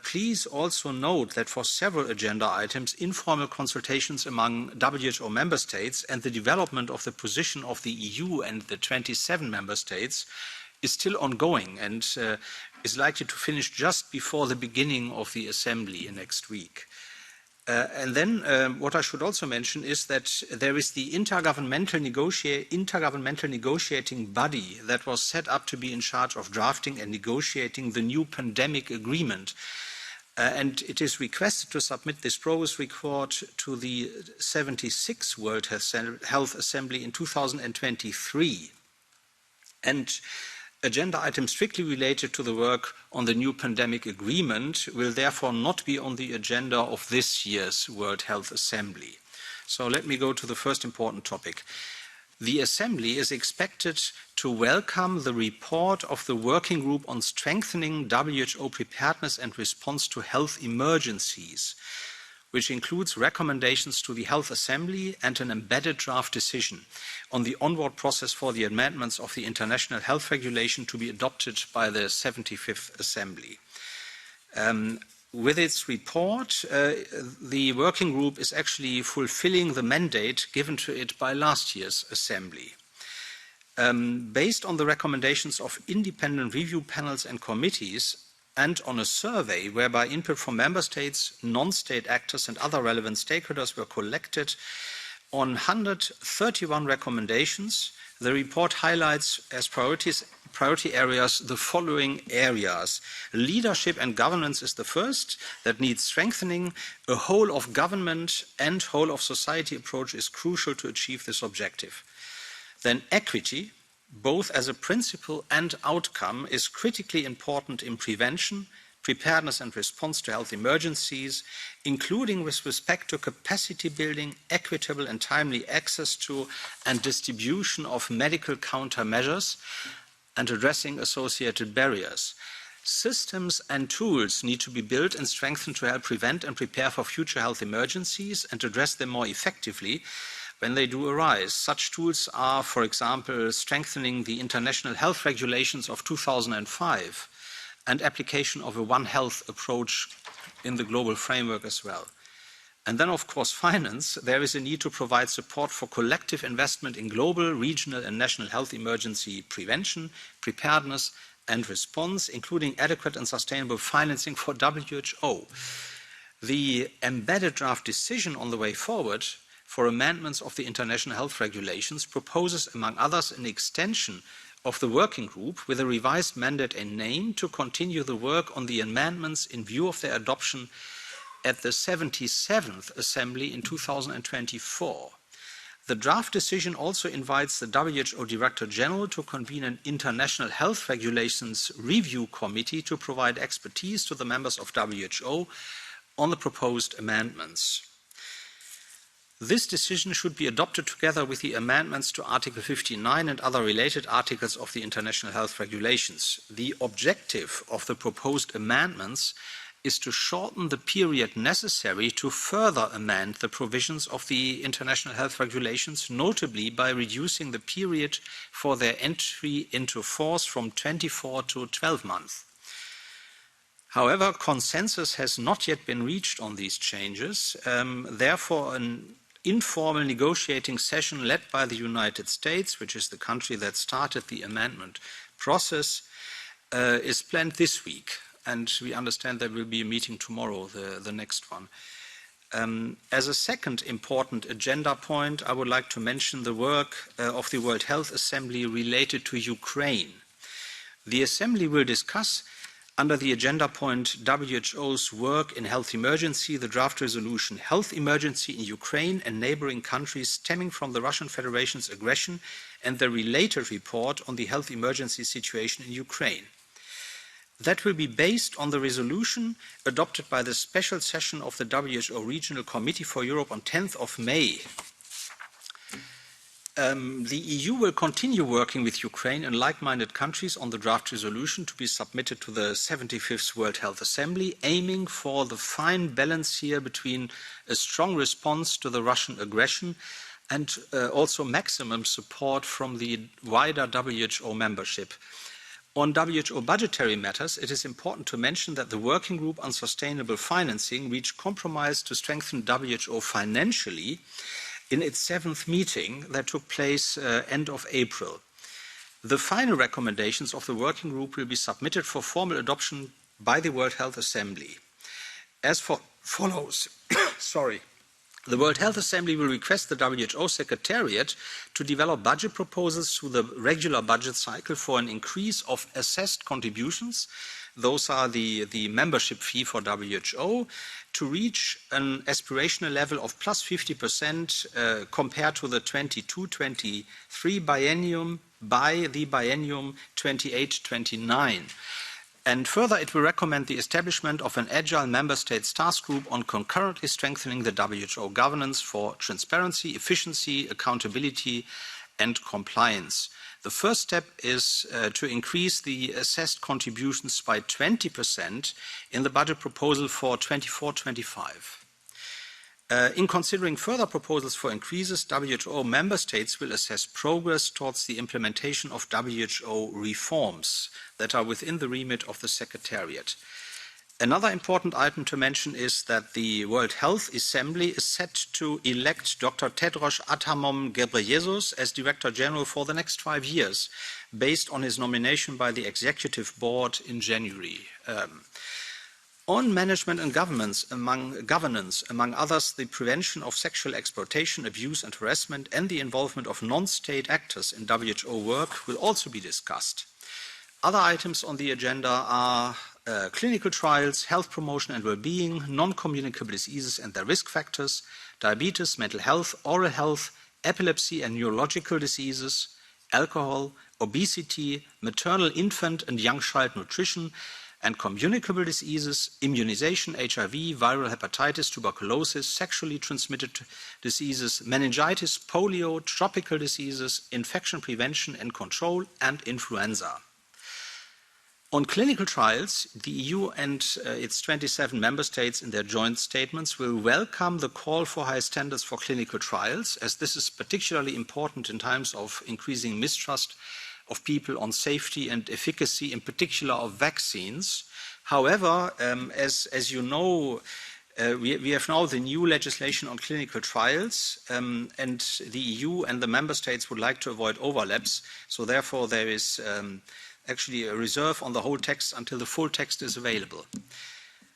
Please also note that for several agenda items, informal consultations among WHO member states and the development of the position of the EU and the 27 member states is still ongoing and is likely to finish just before the beginning of the Assembly next week. And then what I should also mention is that there is the intergovernmental negotiating body that was set up to be in charge of drafting and negotiating the new pandemic agreement. And it is requested to submit this progress report to the 76th World Health Assembly in 2023. And agenda items strictly related to the work on the new pandemic agreement will therefore not be on the agenda of this year's World Health Assembly. So let me go to the first important topic. The Assembly is expected to welcome the report of the Working Group on Strengthening WHO Preparedness and Response to Health Emergencies, which includes recommendations to the Health Assembly and an embedded draft decision on the onward process for the amendments of the International Health Regulation to be adopted by the 75th Assembly. With its report, the working group is actually fulfilling the mandate given to it by last year's Assembly. Based on the recommendations of independent review panels and committees, and on a survey whereby input from member states, non-state actors and other relevant stakeholders were collected, on 131 recommendations, the report highlights as priority areas the following areas. Leadership and governance is the first, that needs strengthening. A whole of government and whole of society approach is crucial to achieve this objective. Then equity, both as a principle and outcome, is critically important in prevention, preparedness and response to health emergencies, including with respect to capacity building, equitable and timely access to and distribution of medical countermeasures, and addressing associated barriers. Systems and tools need to be built and strengthened to help prevent and prepare for future health emergencies and address them more effectively when they do arise. Such tools are, for example, strengthening the international health regulations of 2005, and application of a One Health approach in the global framework as well. And then, of course, finance. There is a need to provide support for collective investment in global, regional, and national health emergency prevention, preparedness, and response, including adequate and sustainable financing for WHO. The embedded draft decision on the way forward for amendments of the international health regulations proposes, among others, an extension of the working group with a revised mandate and name to continue the work on the amendments in view of their adoption at the 77th Assembly in 2024. The draft decision also invites the WHO Director General to convene an international health regulations review committee to provide expertise to the members of WHO on the proposed amendments. This decision should be adopted together with the amendments to Article 59 and other related articles of the International Health Regulations. The objective of the proposed amendments is to shorten the period necessary to further amend the provisions of the International Health Regulations, notably by reducing the period for their entry into force from 24 to 12 months. However, consensus has not yet been reached on these changes. Therefore, an informal negotiating session led by the United States, which is the country that started the amendment process, is planned this week. And we understand there will be a meeting tomorrow, the next one. As a second important agenda point, I would like to mention the work of the World Health Assembly related to Ukraine. The Assembly will discuss, under the agenda point WHO's work in health emergency, the draft resolution Health Emergency in Ukraine and neighboring countries stemming from the Russian Federation's aggression, and the related report on the health emergency situation in Ukraine. That will be based on the resolution adopted by the special session of the WHO Regional Committee for Europe on 10th of May. The EU will continue working with Ukraine and like-minded countries on the draft resolution to be submitted to the 75th World Health Assembly, aiming for the fine balance here between a strong response to the Russian aggression and also maximum support from the wider WHO membership. On WHO budgetary matters, it is important to mention that the Working Group on Sustainable Financing reached compromise to strengthen WHO financially in its 7th meeting that took place end of April. The final recommendations of the Working Group will be submitted for formal adoption by the World Health Assembly. As follows, The World Health Assembly will request the WHO Secretariat to develop budget proposals through the regular budget cycle for an increase of assessed contributions. Those are the membership fee for WHO, to reach an aspirational level of plus 50% compared to the 22-23 biennium by the biennium 28-29. And further, it will recommend the establishment of an agile member states task group on concurrently strengthening the WHO governance for transparency, efficiency, accountability, and compliance. The first step is to increase the assessed contributions by 20% in the budget proposal for 24-25. In considering further proposals for increases, WHO member states will assess progress towards the implementation of WHO reforms that are within the remit of the Secretariat. Another important item to mention is that the World Health Assembly is set to elect Dr. Tedros Adhanom Ghebreyesus as Director General for the next 5 years, based on his nomination by the Executive Board in January. On management and governance, among others, the prevention of sexual exploitation, abuse and harassment, and the involvement of non-state actors in WHO work will also be discussed. Other items on the agenda are clinical trials, health promotion and well-being, non-communicable diseases and their risk factors, diabetes, mental health, oral health, epilepsy and neurological diseases, alcohol, obesity, maternal, infant and young child nutrition, and communicable diseases, immunization, HIV, viral hepatitis, tuberculosis, sexually transmitted diseases, meningitis, polio, tropical diseases, infection prevention and control, and influenza. On clinical trials, the EU and its 27 member states in their joint statements will welcome the call for high standards for clinical trials, as this is particularly important in times of increasing mistrust of people on safety and efficacy, in particular of vaccines. However, as you know, we have now the new legislation on clinical trials, and the EU and the member states would like to avoid overlaps. So therefore, there is actually a reserve on the whole text until the full text is available.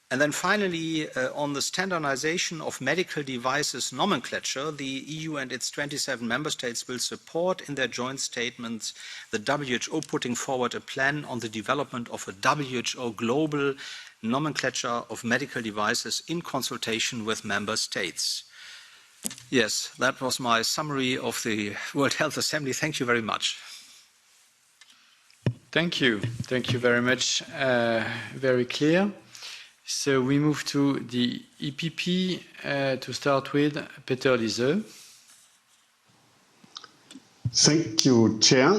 And then finally, on the standardization of medical devices nomenclature, the EU and its 27 member states will support in their joint statements the WHO putting forward a plan on the development of a WHO global nomenclature of medical devices in consultation with member states. Yes, that was my summary of the World Health Assembly. Thank you very much. Thank you. Thank you very much. Very clear. So we move to the EPP to start with. Peter Liese. Thank you, Chair,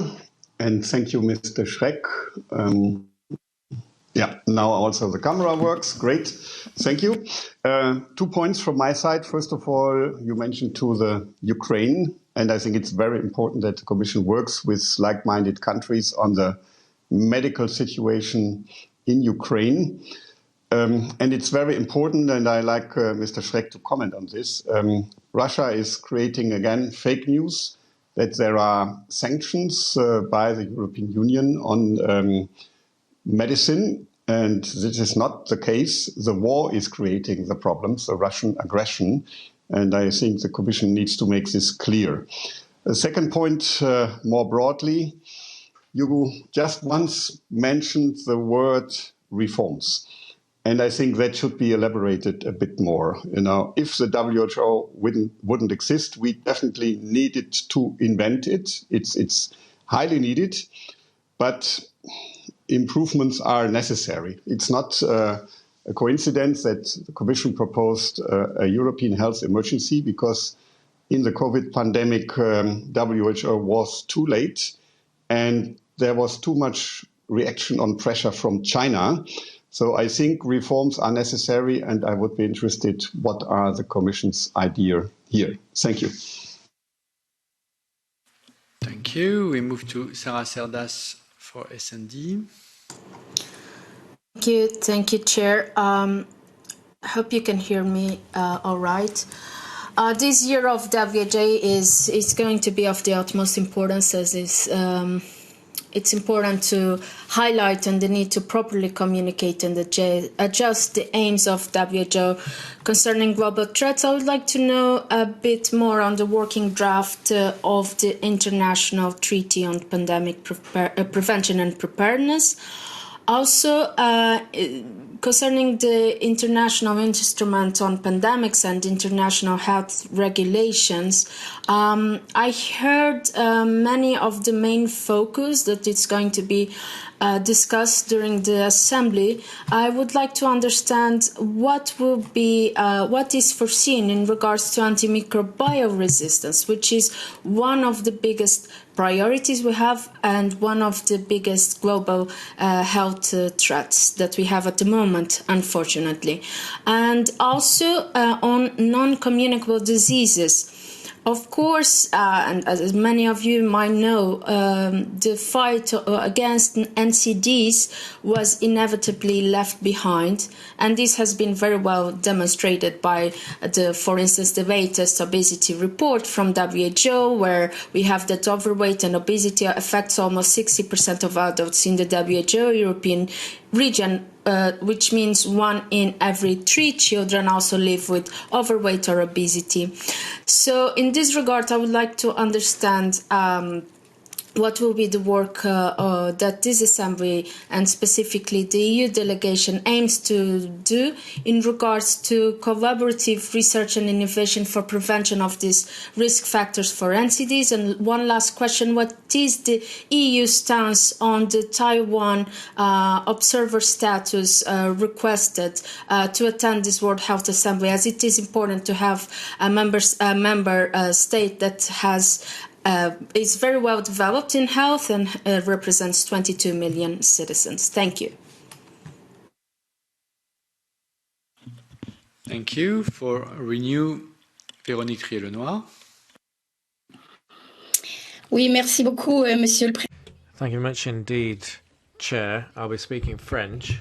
and thank you, Mr. Schreck. Yeah, now also the camera works. Great. Thank you. 2 points from my side. First of all, you mentioned to the Ukraine, and I think it's very important that the Commission works with like-minded countries on the medical situation in Ukraine. And it's very important, and I like Mr. Schreck to comment on this. Russia is creating, again, fake news that there are sanctions by the European Union on medicine, and this is not the case. The war is creating the problems, the Russian aggression, and I think the Commission needs to make this clear. The second point, more broadly, you just once mentioned the word reforms. And I think that should be elaborated a bit more. You know, if the WHO wouldn't exist, we definitely needed to invent it. It's highly needed, but improvements are necessary. It's not a coincidence that the Commission proposed a European health emergency, because in the COVID pandemic, WHO was too late, and there was too much reaction on pressure from China. So I think reforms are necessary, and I would be interested, what are the Commission's idea here? Thank you. Thank you. We move to Sarah Cerdas for S&D. Thank you, Chair. I hope you can hear me all right. This year of WHA is going to be of the utmost importance, as it's important to highlight and the need to properly communicate and adjust the aims of WHO concerning global threats. I would like to know a bit more on the working draft of the International Treaty on Pandemic Prevention and Preparedness. Also, concerning the International Instrument on Pandemics and International Health Regulations, I heard many of the main focus that it's going to be discussed during the Assembly. I would like to understand what is foreseen in regards to antimicrobial resistance, which is one of the biggest priorities we have and one of the biggest global health threats that we have at the moment, unfortunately. And also on non-communicable diseases. Of course, and as many of you might know, the fight against NCDs was inevitably left behind, and this has been very well demonstrated by for instance, the latest obesity report from WHO, where we have that overweight and obesity affects almost 60% of adults in the WHO European region, which means 1 in every 3 children also live with overweight or obesity. So in this regard, I would like to understand what will be the work that this Assembly and specifically the EU delegation aims to do in regards to collaborative research and innovation for prevention of these risk factors for NCDs. And one last question, what is the EU stance on the Taiwan observer status requested to attend this World Health Assembly, as it is important to have a member state that has is very well developed in health and represents 22 million citizens. Thank you. Thank you. For Renew, Véronique Trier-Lenoir. Oui, merci beaucoup, Monsieur le Président. Thank you very much indeed, Chair. I'll be speaking French.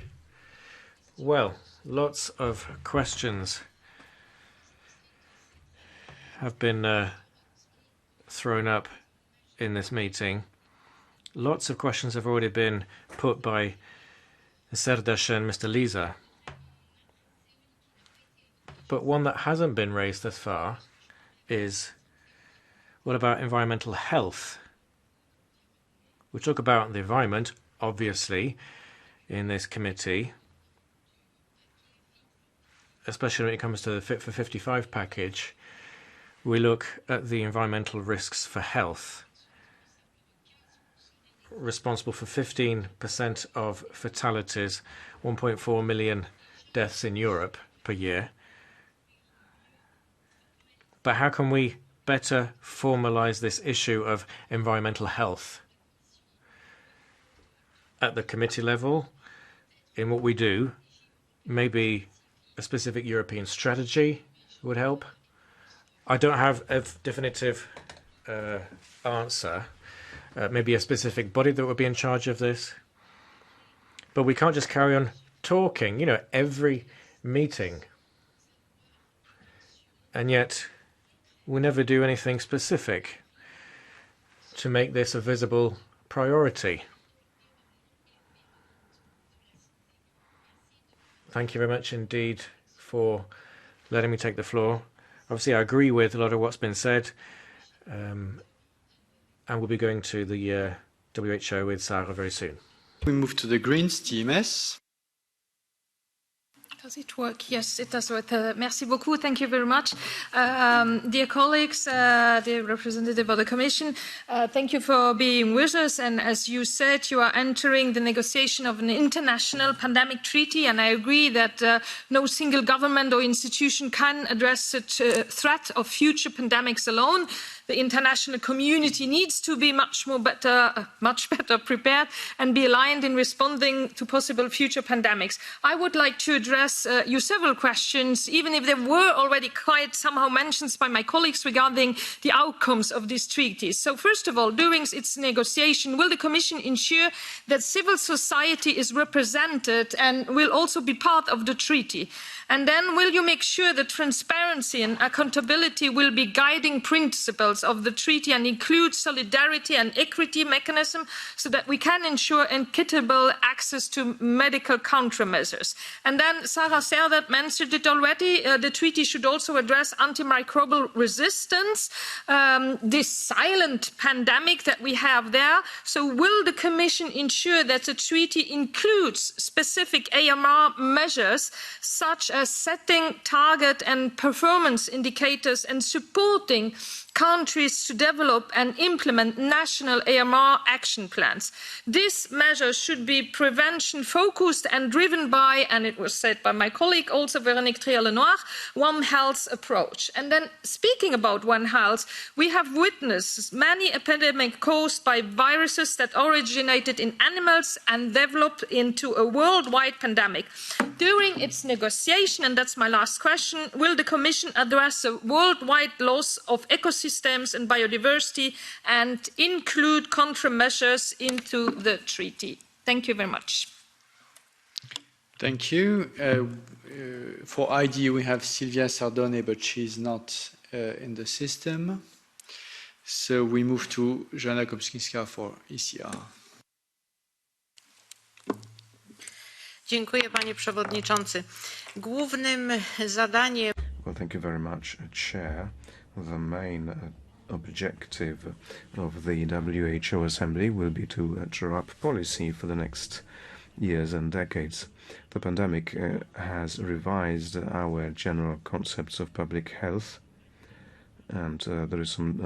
Well, lots of questions have been thrown up in this meeting. Lots of questions have already been put by Mr. Serdash and Mr. Lisa. But one that hasn't been raised thus far is, what about environmental health? We talk about the environment, obviously, in this committee, especially when it comes to the Fit for 55 package. We look at the environmental risks for health, responsible for 15% of fatalities, 1.4 million deaths in Europe per year. But how can we better formalize this issue of environmental health? At the committee level, in what we do, maybe a specific European strategy would help. I don't have a definitive answer. Maybe a specific body that would be in charge of this. But we can't just carry on talking, every meeting. And yet, we never do anything specific to make this a visible priority. Thank you very much indeed for letting me take the floor. Obviously, I agree with a lot of what's been said, and we'll be going to the WHO with Sarah very soon. We move to the Greens, TMS. Does it work? Yes, it does work. Merci beaucoup. Thank you very much. Dear colleagues, dear representative of the Commission, thank you for being with us. And as you said, you are entering the negotiation of an international pandemic treaty. And I agree that no single government or institution can address the threat of future pandemics alone. The international community needs to be much better prepared and be aligned in responding to possible future pandemics. I would like to address you several questions, even if there were already quite somehow mentions by my colleagues regarding the outcomes of these treaties. So first of all, during its negotiation, will the Commission ensure that civil society is represented and will also be part of the treaty? And then will you make sure that transparency and accountability will be guiding principles of the treaty and include solidarity and equity mechanism so that we can ensure equitable access to medical countermeasures? And then Sarah Serdat mentioned it already, the treaty should also address antimicrobial resistance, this silent pandemic that we have there. So will the Commission ensure that the treaty includes specific AMR measures such as setting target and performance indicators and supporting countries to develop and implement national AMR action plans? These measures should be prevention focused and driven by, and it was said by my colleague also, Véronique Trier-Lenoir, One Health approach. And then speaking about One Health, we have witnessed many epidemics caused by viruses that originated in animals and developed into a worldwide pandemic. During its negotiation, and that's my last question, will the Commission address the worldwide loss of ecosystems and biodiversity and include countermeasures into the treaty? Thank you very much. Thank you. For ID, we have Silvia Sardone, but she's not in the system. So we move to Joanna Kopczynska for ECR. Dziękuję, panie przewodniczący. Głównym zadaniem... Well, thank you very much, Chair. The main objective of the WHO Assembly will be to draw up policy for the next years and decades. The pandemic has revised our general concepts of public health, and there is some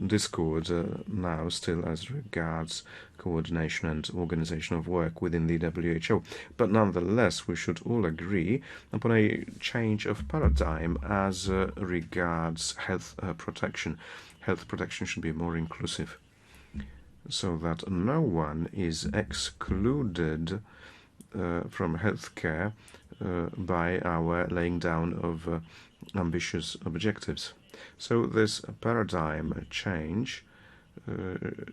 discord now still as regards coordination and organization of work within the WHO. But nonetheless, we should all agree upon a change of paradigm as regards health protection. Health protection should be more inclusive, so that no one is excluded from healthcare by our laying down of ambitious objectives. So this paradigm change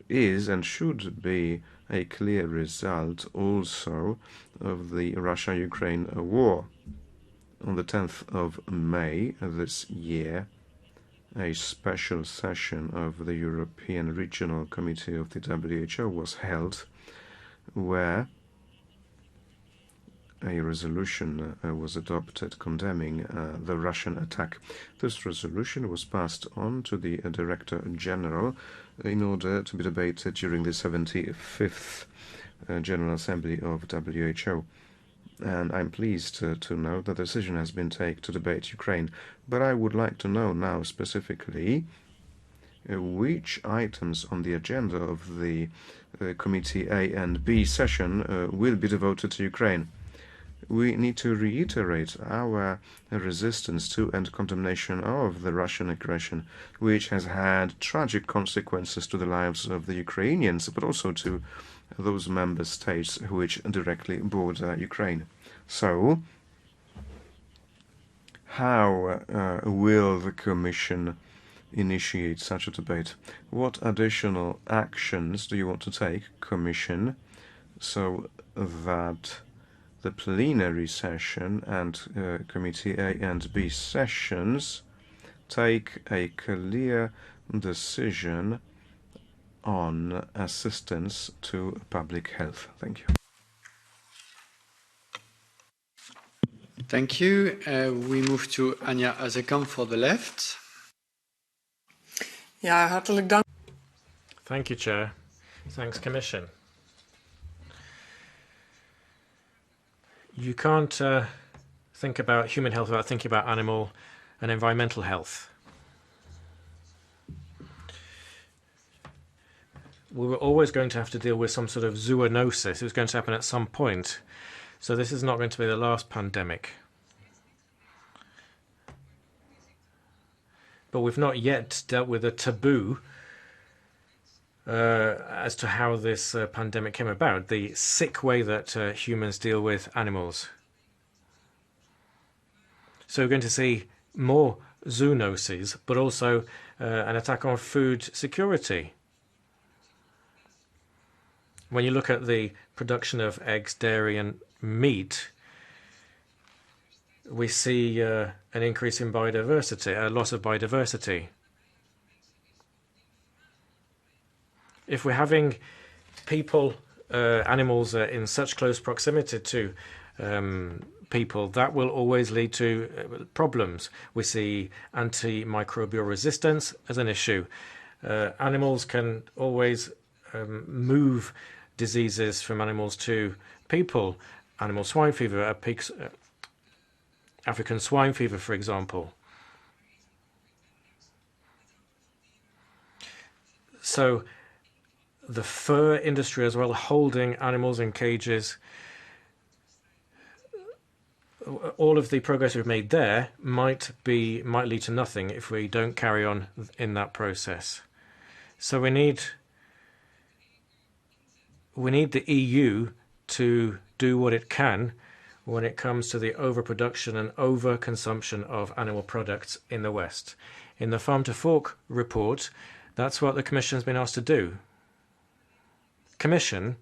is and should be a clear result also of the Russia-Ukraine war. On the 10th of May this year, a special session of the European Regional Committee of the WHO was held, where a resolution was adopted condemning the Russian attack. This resolution was passed on to the Director General in order to be debated during the 75th General Assembly of WHO. And I'm pleased to know the decision has been taken to debate Ukraine. But I would like to know now specifically which items on the agenda of the Committee A and B session will be devoted to Ukraine. We need to reiterate our resistance to and condemnation of the Russian aggression, which has had tragic consequences to the lives of the Ukrainians, but also to those member states which directly border Ukraine. So, how will the Commission initiate such a debate? What additional actions do you want to take, Commission, so that the plenary session and Committee A and B sessions take a clear decision on assistance to public health? Thank you. Thank you. We move to Anja Hazekamp for the left. Ja, hartelijk dank. Thank you, Chair. Thanks, Commission. You can't think about human health without thinking about animal and environmental health. We were always going to have to deal with some sort of zoonosis. It was going to happen at some point. So this is not going to be the last pandemic. But we've not yet dealt with a taboo as to how this pandemic came about, the sick way that humans deal with animals. So we're going to see more zoonoses, but also an attack on food security. When you look at the production of eggs, dairy and meat, we see an increase in biodiversity, a loss of biodiversity. If we're having people, animals in such close proximity to people, that will always lead to problems. We see antimicrobial resistance as an issue. Animals can always move diseases from animals to people. Animal swine fever, African swine fever, for example. So the fur industry as well, holding animals in cages, all of the progress we've made there might lead to nothing if we don't carry on in that process. So we need the EU to do what it can when it comes to the overproduction and overconsumption of animal products in the West. In the Farm to Fork report, that's what the Commission has been asked to do. Commission,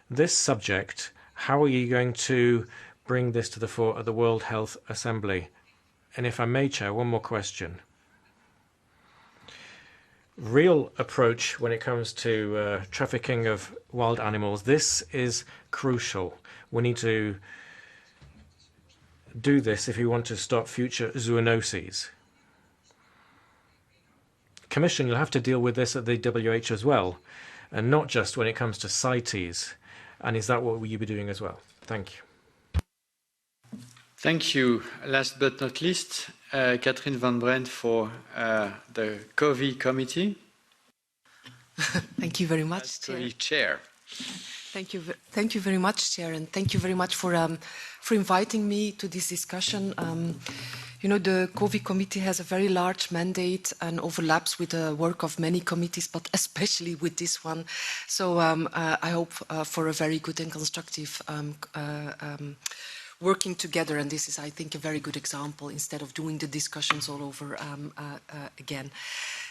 this subject, how are you going to bring this to the fore at the World Health Assembly? And if I may, Chair, one more question. Real approach when it comes to trafficking of wild animals, this is crucial. We need to do this if we want to stop future zoonoses. Commission, you'll have to deal with this at the WHO as well, and not just when it comes to CITES. And is that what will you be doing as well? Thank you. Thank you. Last but not least, Catherine Van Brent for the COVID committee. Thank you very much, Chair. Thank you very much, Chair, and thank you very much for inviting me to this discussion. You know, the COVID committee has a very large mandate and overlaps with the work of many committees, but especially with this one. So I hope for a very good and constructive working together, and this is, I think, a very good example instead of doing the discussions all over again.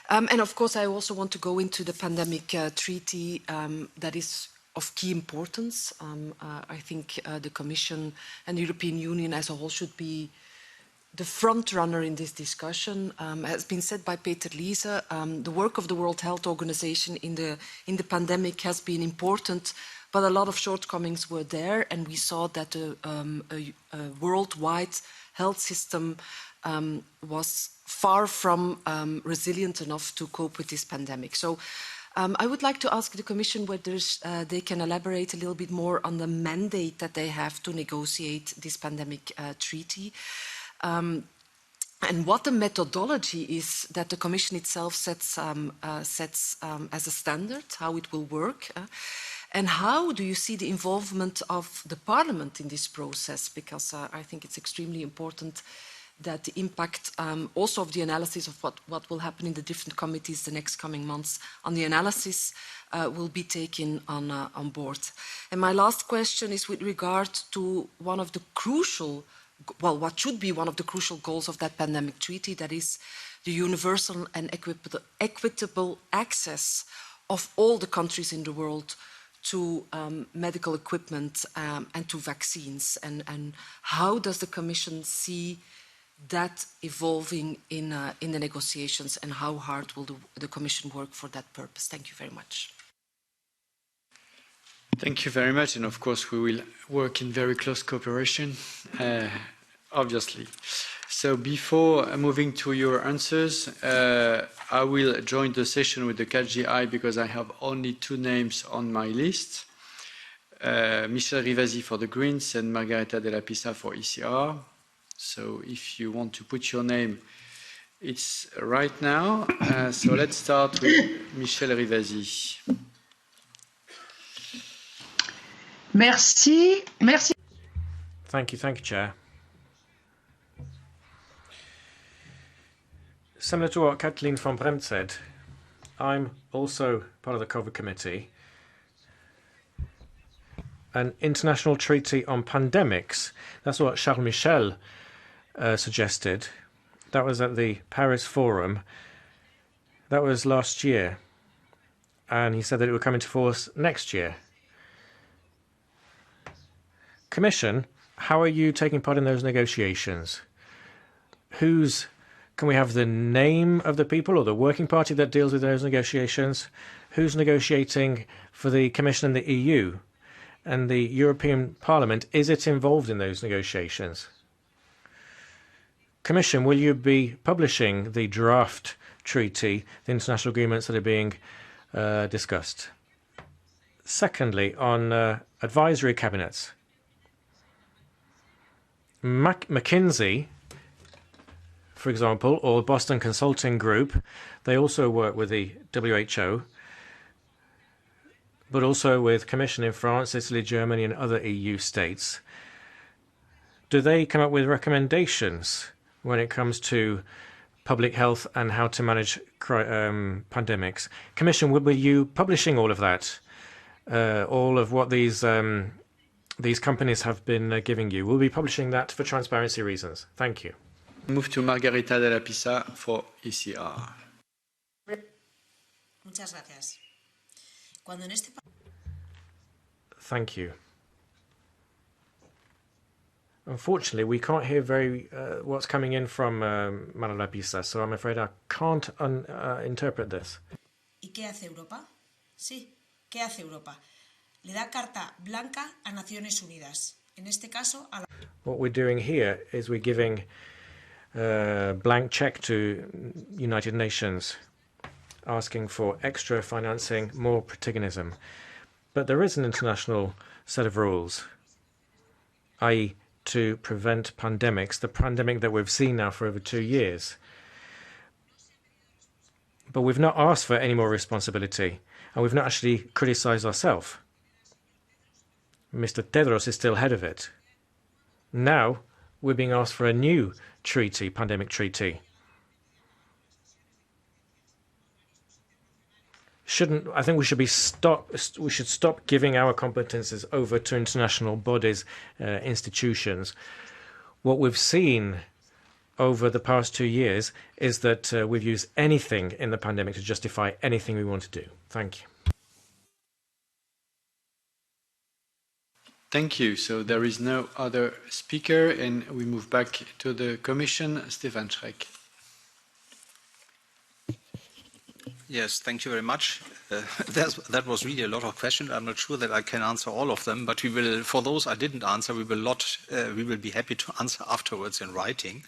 And of course, I also want to go into the pandemic treaty that is of key importance. I think the Commission and the European Union as a whole should be the front runner in this discussion. Has been said by Peter Liese, the work of the World Health Organization in the pandemic has been important, but a lot of shortcomings were there, and we saw that a worldwide health system was far from resilient enough to cope with this pandemic. So I would like to ask the Commission whether they can elaborate a little bit more on the mandate that they have to negotiate this pandemic treaty. And what the methodology is that the Commission itself sets as a standard, how it will work. And how do you see the involvement of the Parliament in this process? Because I think it's extremely important that the impact also of the analysis of what will happen in the different committees the next coming months on the analysis will be taken on board. And my last question is with regard to one of the crucial, well, what should be one of the crucial goals of that pandemic treaty, that is the universal and equitable access of all the countries in the world to medical equipment and to vaccines. And how does the Commission see that evolving in the negotiations, and how hard will the Commission work for that purpose? Thank you very much. Thank you very much, and of course we will work in very close cooperation, obviously. So before moving to your answers, I will join the session with the catch the eye because I have only 2 names on my list. Michel Rivasi for the Greens and Margareta Della Pisa for ECR. So if you want to put your name, it's right now. So let's start with Michel Rivasi. Merci. Thank you, Chair. Similar to what Kathleen van Bremt said, I'm also part of the COVID committee. An international treaty on pandemics, that's what Charles Michel suggested. That was at the Paris Forum. That was last year. And he said that it would come into force next year. Commission, how are you taking part in those negotiations? Can we have the name of the people or the working party that deals with those negotiations? Who's negotiating for the Commission and the EU? And the European Parliament, is it involved in those negotiations? Commission, will you be publishing the draft treaty, the international agreements that are being discussed? Secondly, on advisory cabinets. McKinsey, for example, or Boston Consulting Group, they also work with the WHO, but also with Commission in France, Italy, Germany, and other EU states. Do they come up with recommendations when it comes to public health and how to manage pandemics? Commission, will you publishing all of that, all of what these companies have been giving you? We'll be publishing that for transparency reasons. Thank you. Move to Margareta Della Pisa for ECR. Muchas gracias. Thank you. Unfortunately, we can't hear what's coming in from Madame Della Pisa, so I'm afraid I can't interpret this. ¿Y qué hace Europa? Sí, ¿qué hace Europa? Le da carta blanca a Naciones Unidas. En este caso, a la... What we're doing here is we're giving a blank check to United Nations, asking for extra financing, more protagonism. But there is an international set of rules, i.e. to prevent pandemics, the pandemic that we've seen now for over 2 years. But we've not asked for any more responsibility, and we've not actually criticised ourselves. Mr. Tedros is still head of it. Now we're being asked for a new treaty, pandemic treaty. I think we should stop giving our competences over to international bodies, institutions. What we've seen over the past 2 years is that we've used anything in the pandemic to justify anything we want to do. Thank you. Thank you. So there is no other speaker, and we move back to the Commission. Stefan Schreck. Yes, thank you very much. That was really a lot of questions. I'm not sure that I can answer all of them, but we will, for those I didn't answer, we will be happy to answer afterwards in writing.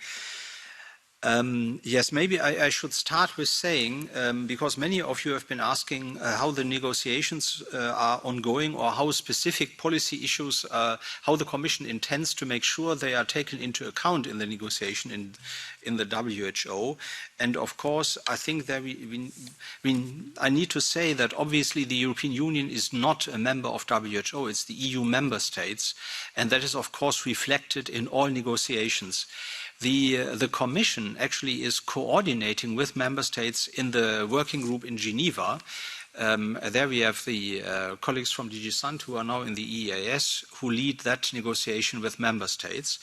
Yes, maybe I should start with saying, because many of you have been asking how the negotiations are ongoing or how specific policy issues, how the Commission intends to make sure they are taken into account in the negotiation in the WHO. And of course, I think that I need to say that obviously the European Union is not a member of WHO, it's the EU member states, and that is of course reflected in all negotiations. The Commission actually is coordinating with member states in the working group in Geneva. There we have the colleagues from DG Sant who are now in the EAS who lead that negotiation with member states.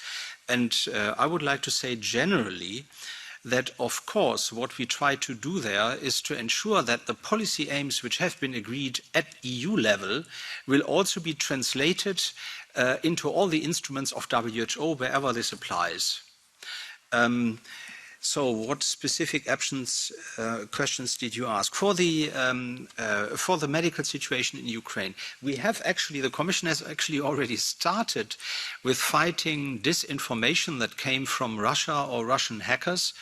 And I would like to say generally that, of course, what we try to do there is to ensure that the policy aims which have been agreed at EU level will also be translated into all the instruments of WHO wherever this applies. So what specific questions did you ask? For the medical situation in Ukraine, the Commission has actually already started with fighting disinformation that came from Russia or Russian hackers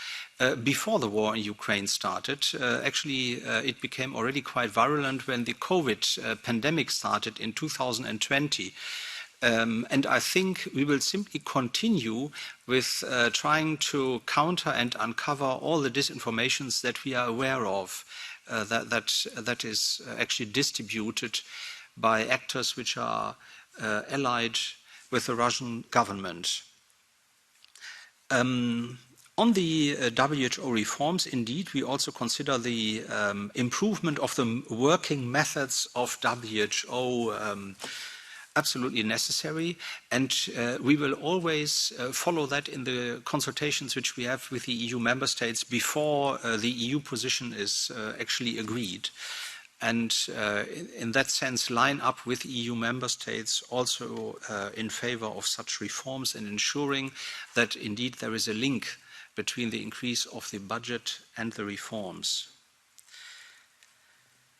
before the war in Ukraine started. It became already quite virulent when the COVID pandemic started in 2020. And I think we will simply continue with trying to counter and uncover all the disinformations that we are aware of that is actually distributed by actors which are allied with the Russian government. On the WHO reforms, indeed, we also consider the improvement of the working methods of WHO absolutely necessary, and we will always follow that in the consultations which we have with the EU member states before the EU position is actually agreed. And in that sense, line up with EU member states also in favor of such reforms and ensuring that indeed there is a link between the increase of the budget and the reforms.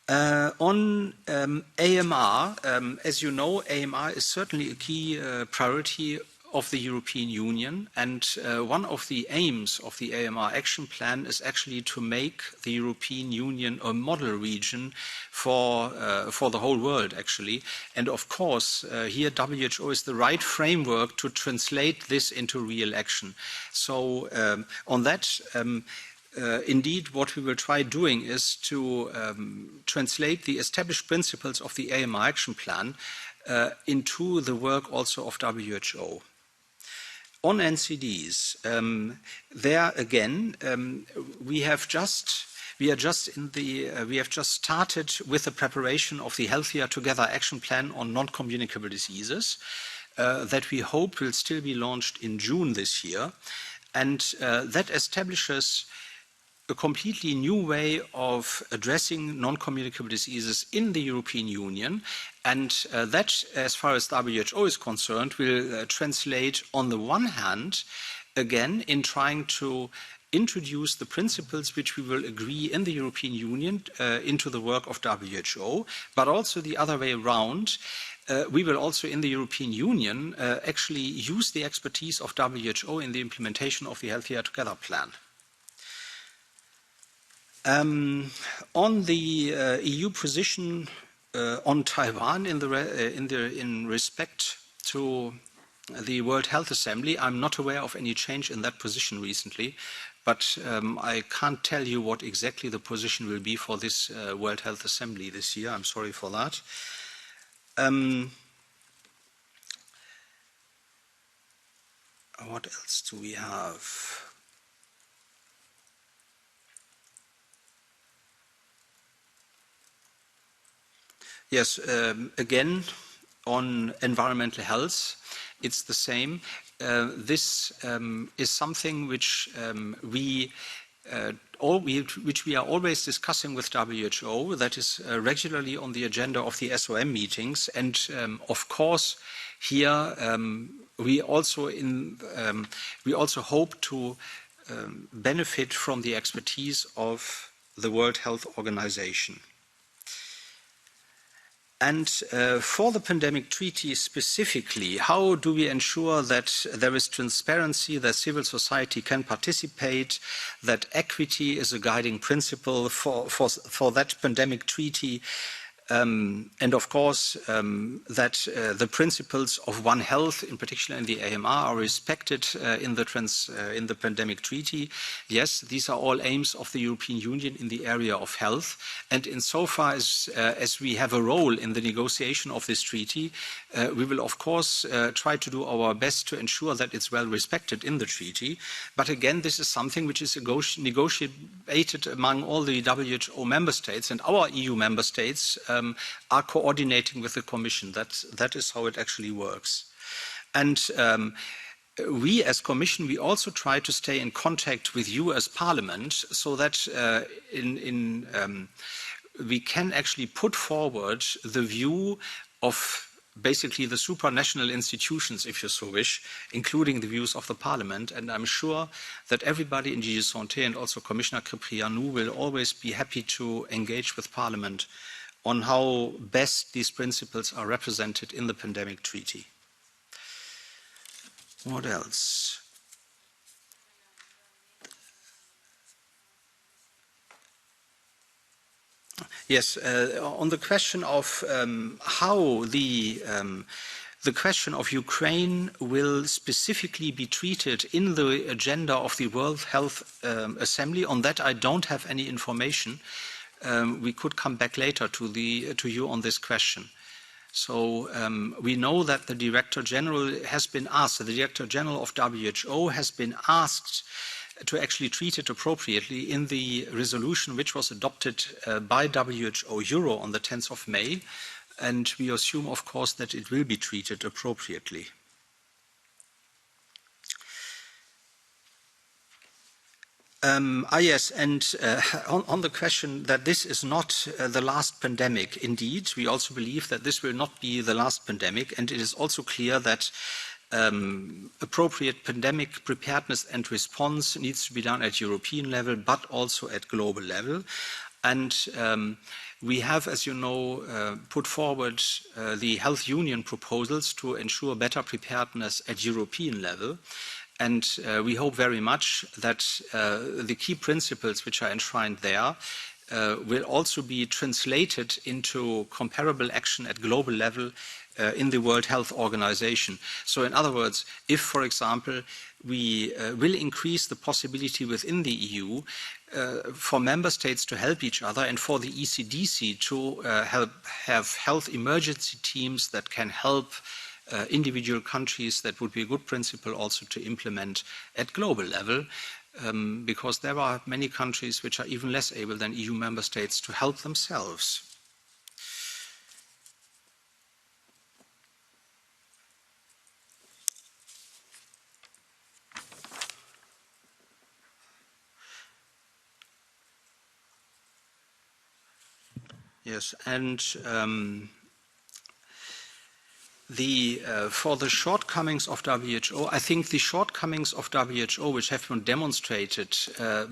On AMR, as you know, AMR is certainly a key priority of the European Union, and one of the aims of the AMR action plan is actually to make the European Union a model region for the whole world, actually. And of course, here WHO is the right framework to translate this into real action. So on that, indeed, what we will try doing is to translate the established principles of the AMR action plan into the work also of WHO. On NCDs, there again, we have just started with the preparation of the Healthier Together action plan on non-communicable diseases that we hope will still be launched in June this year, and that establishes a completely new way of addressing non-communicable diseases in the European Union, and that, as far as WHO is concerned, will translate on the one hand, again, in trying to introduce the principles which we will agree in the European Union into the work of WHO, but also the other way around. We will also in the European Union actually use the expertise of WHO in the implementation of the Healthier Together plan. On the EU position on Taiwan in respect to the World Health Assembly, I'm not aware of any change in that position recently, but I can't tell you what exactly the position will be for this World Health Assembly this year. I'm sorry for that. What else do we have? Yes, again, on environmental health, it's the same. this is something which we are always discussing with WHO, that is regularly on the agenda of the SOM meetings. And of course, here we also hope to benefit from the expertise of the World Health Organization. And for the pandemic treaty specifically, how do we ensure that there is transparency, that civil society can participate, that equity is a guiding principle for that pandemic treaty, and of course that the principles of One Health, in particular in the AMR, are respected in the pandemic treaty. Yes, these are all aims of the European Union in the area of health, and insofar as we have a role in the negotiation of this treaty, we will of course try to do our best to ensure that it's well respected in the treaty. But again, this is something which is negotiated among all the WHO member states, and our EU member states are coordinating with the Commission. That is how it actually works. And we as Commission, we also try to stay in contact with you as Parliament so that we can actually put forward the view of basically the supranational institutions, if you so wish, including the views of the Parliament. And I'm sure that everybody in DG Santé and also Commissioner Kyprianou will always be happy to engage with Parliament on how best these principles are represented in the pandemic treaty. What else? Yes, on the question of how the question of Ukraine will specifically be treated in the agenda of the World Health Assembly, on that I don't have any information. We could come back later to you on this question. So we know that the Director General has been asked, the Director General of WHO has been asked to actually treat it appropriately in the resolution which was adopted by WHO Euro on the 10th of May. And we assume, of course, that it will be treated appropriately. Yes, and on the question that this is not the last pandemic, indeed, we also believe that this will not be the last pandemic, and it is also clear that appropriate pandemic preparedness and response needs to be done at European level, but also at global level. And we have, as you know, put forward the Health Union proposals to ensure better preparedness at European level. And we hope very much that the key principles which are enshrined there will also be translated into comparable action at global level in the World Health Organization. So in other words, if, for example, we will increase the possibility within the EU for member states to help each other and for the ECDC to have health emergency teams that can help individual countries, that would be a good principle also to implement at global level, because there are many countries which are even less able than EU member states to help themselves. Yes, and for the shortcomings of WHO, I think the shortcomings of WHO, which have been demonstrated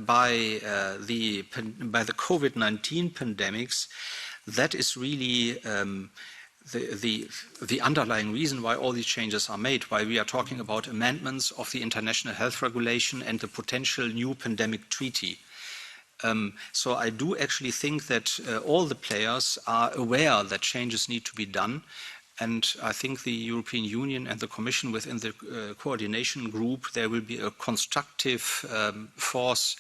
by the COVID-19 pandemics, that is really the underlying reason why all these changes are made, why we are talking about amendments of the International Health Regulation and the potential new pandemic treaty. So I do actually think that all the players are aware that changes need to be done. And I think the European Union and the Commission within the coordination group, there will be a constructive force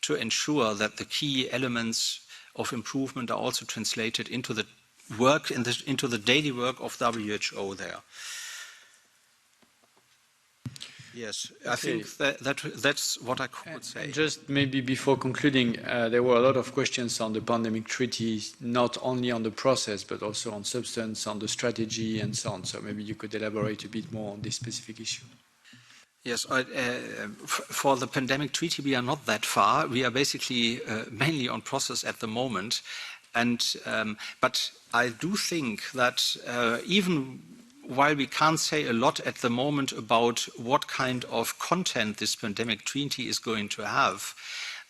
to ensure that the key elements of improvement are also translated into the work, into the daily work of WHO there. Yes, I think that's what I could say. Just maybe before concluding, there were a lot of questions on the pandemic treaty, not only on the process, but also on substance, on the strategy, and so on. So maybe you could elaborate a bit more on this specific issue. Yes, for the pandemic treaty, we are not that far. We are basically mainly on process at the moment. But I do think that even while we can't say a lot at the moment about what kind of content this pandemic treaty is going to have,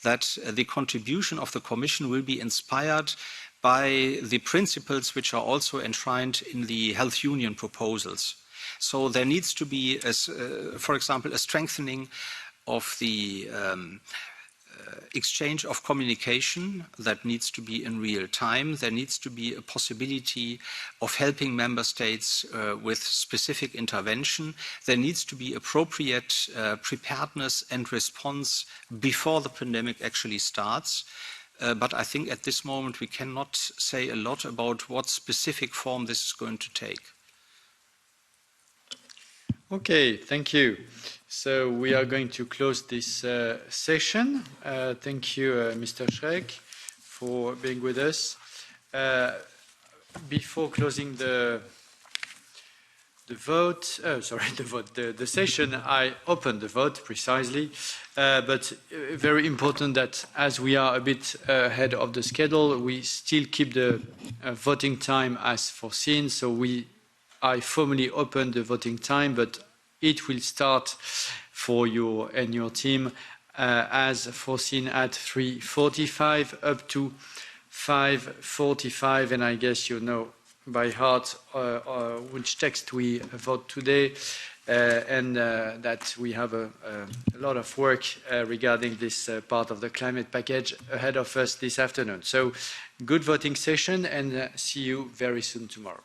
that the contribution of the Commission will be inspired by the principles which are also enshrined in the health union proposals. So there needs to be, for example, a strengthening of the exchange of communication that needs to be in real time. There needs to be a possibility of helping member states with specific intervention. There needs to be appropriate preparedness and response before the pandemic actually starts. But I think at this moment we cannot say a lot about what specific form this is going to take. Okay, thank you. So we are going to close this session. Thank you, Mr. Schreck, for being with us. Before closing the session, I opened the vote precisely. But very important that as we are a bit ahead of the schedule, we still keep the voting time as foreseen. So I formally open the voting time, but it will start for you and your team as foreseen at 3:45 up to 5:45, and I guess you know by heart which text we vote today, and that we have a lot of work regarding this part of the climate package ahead of us this afternoon. So good voting session, and see you very soon tomorrow.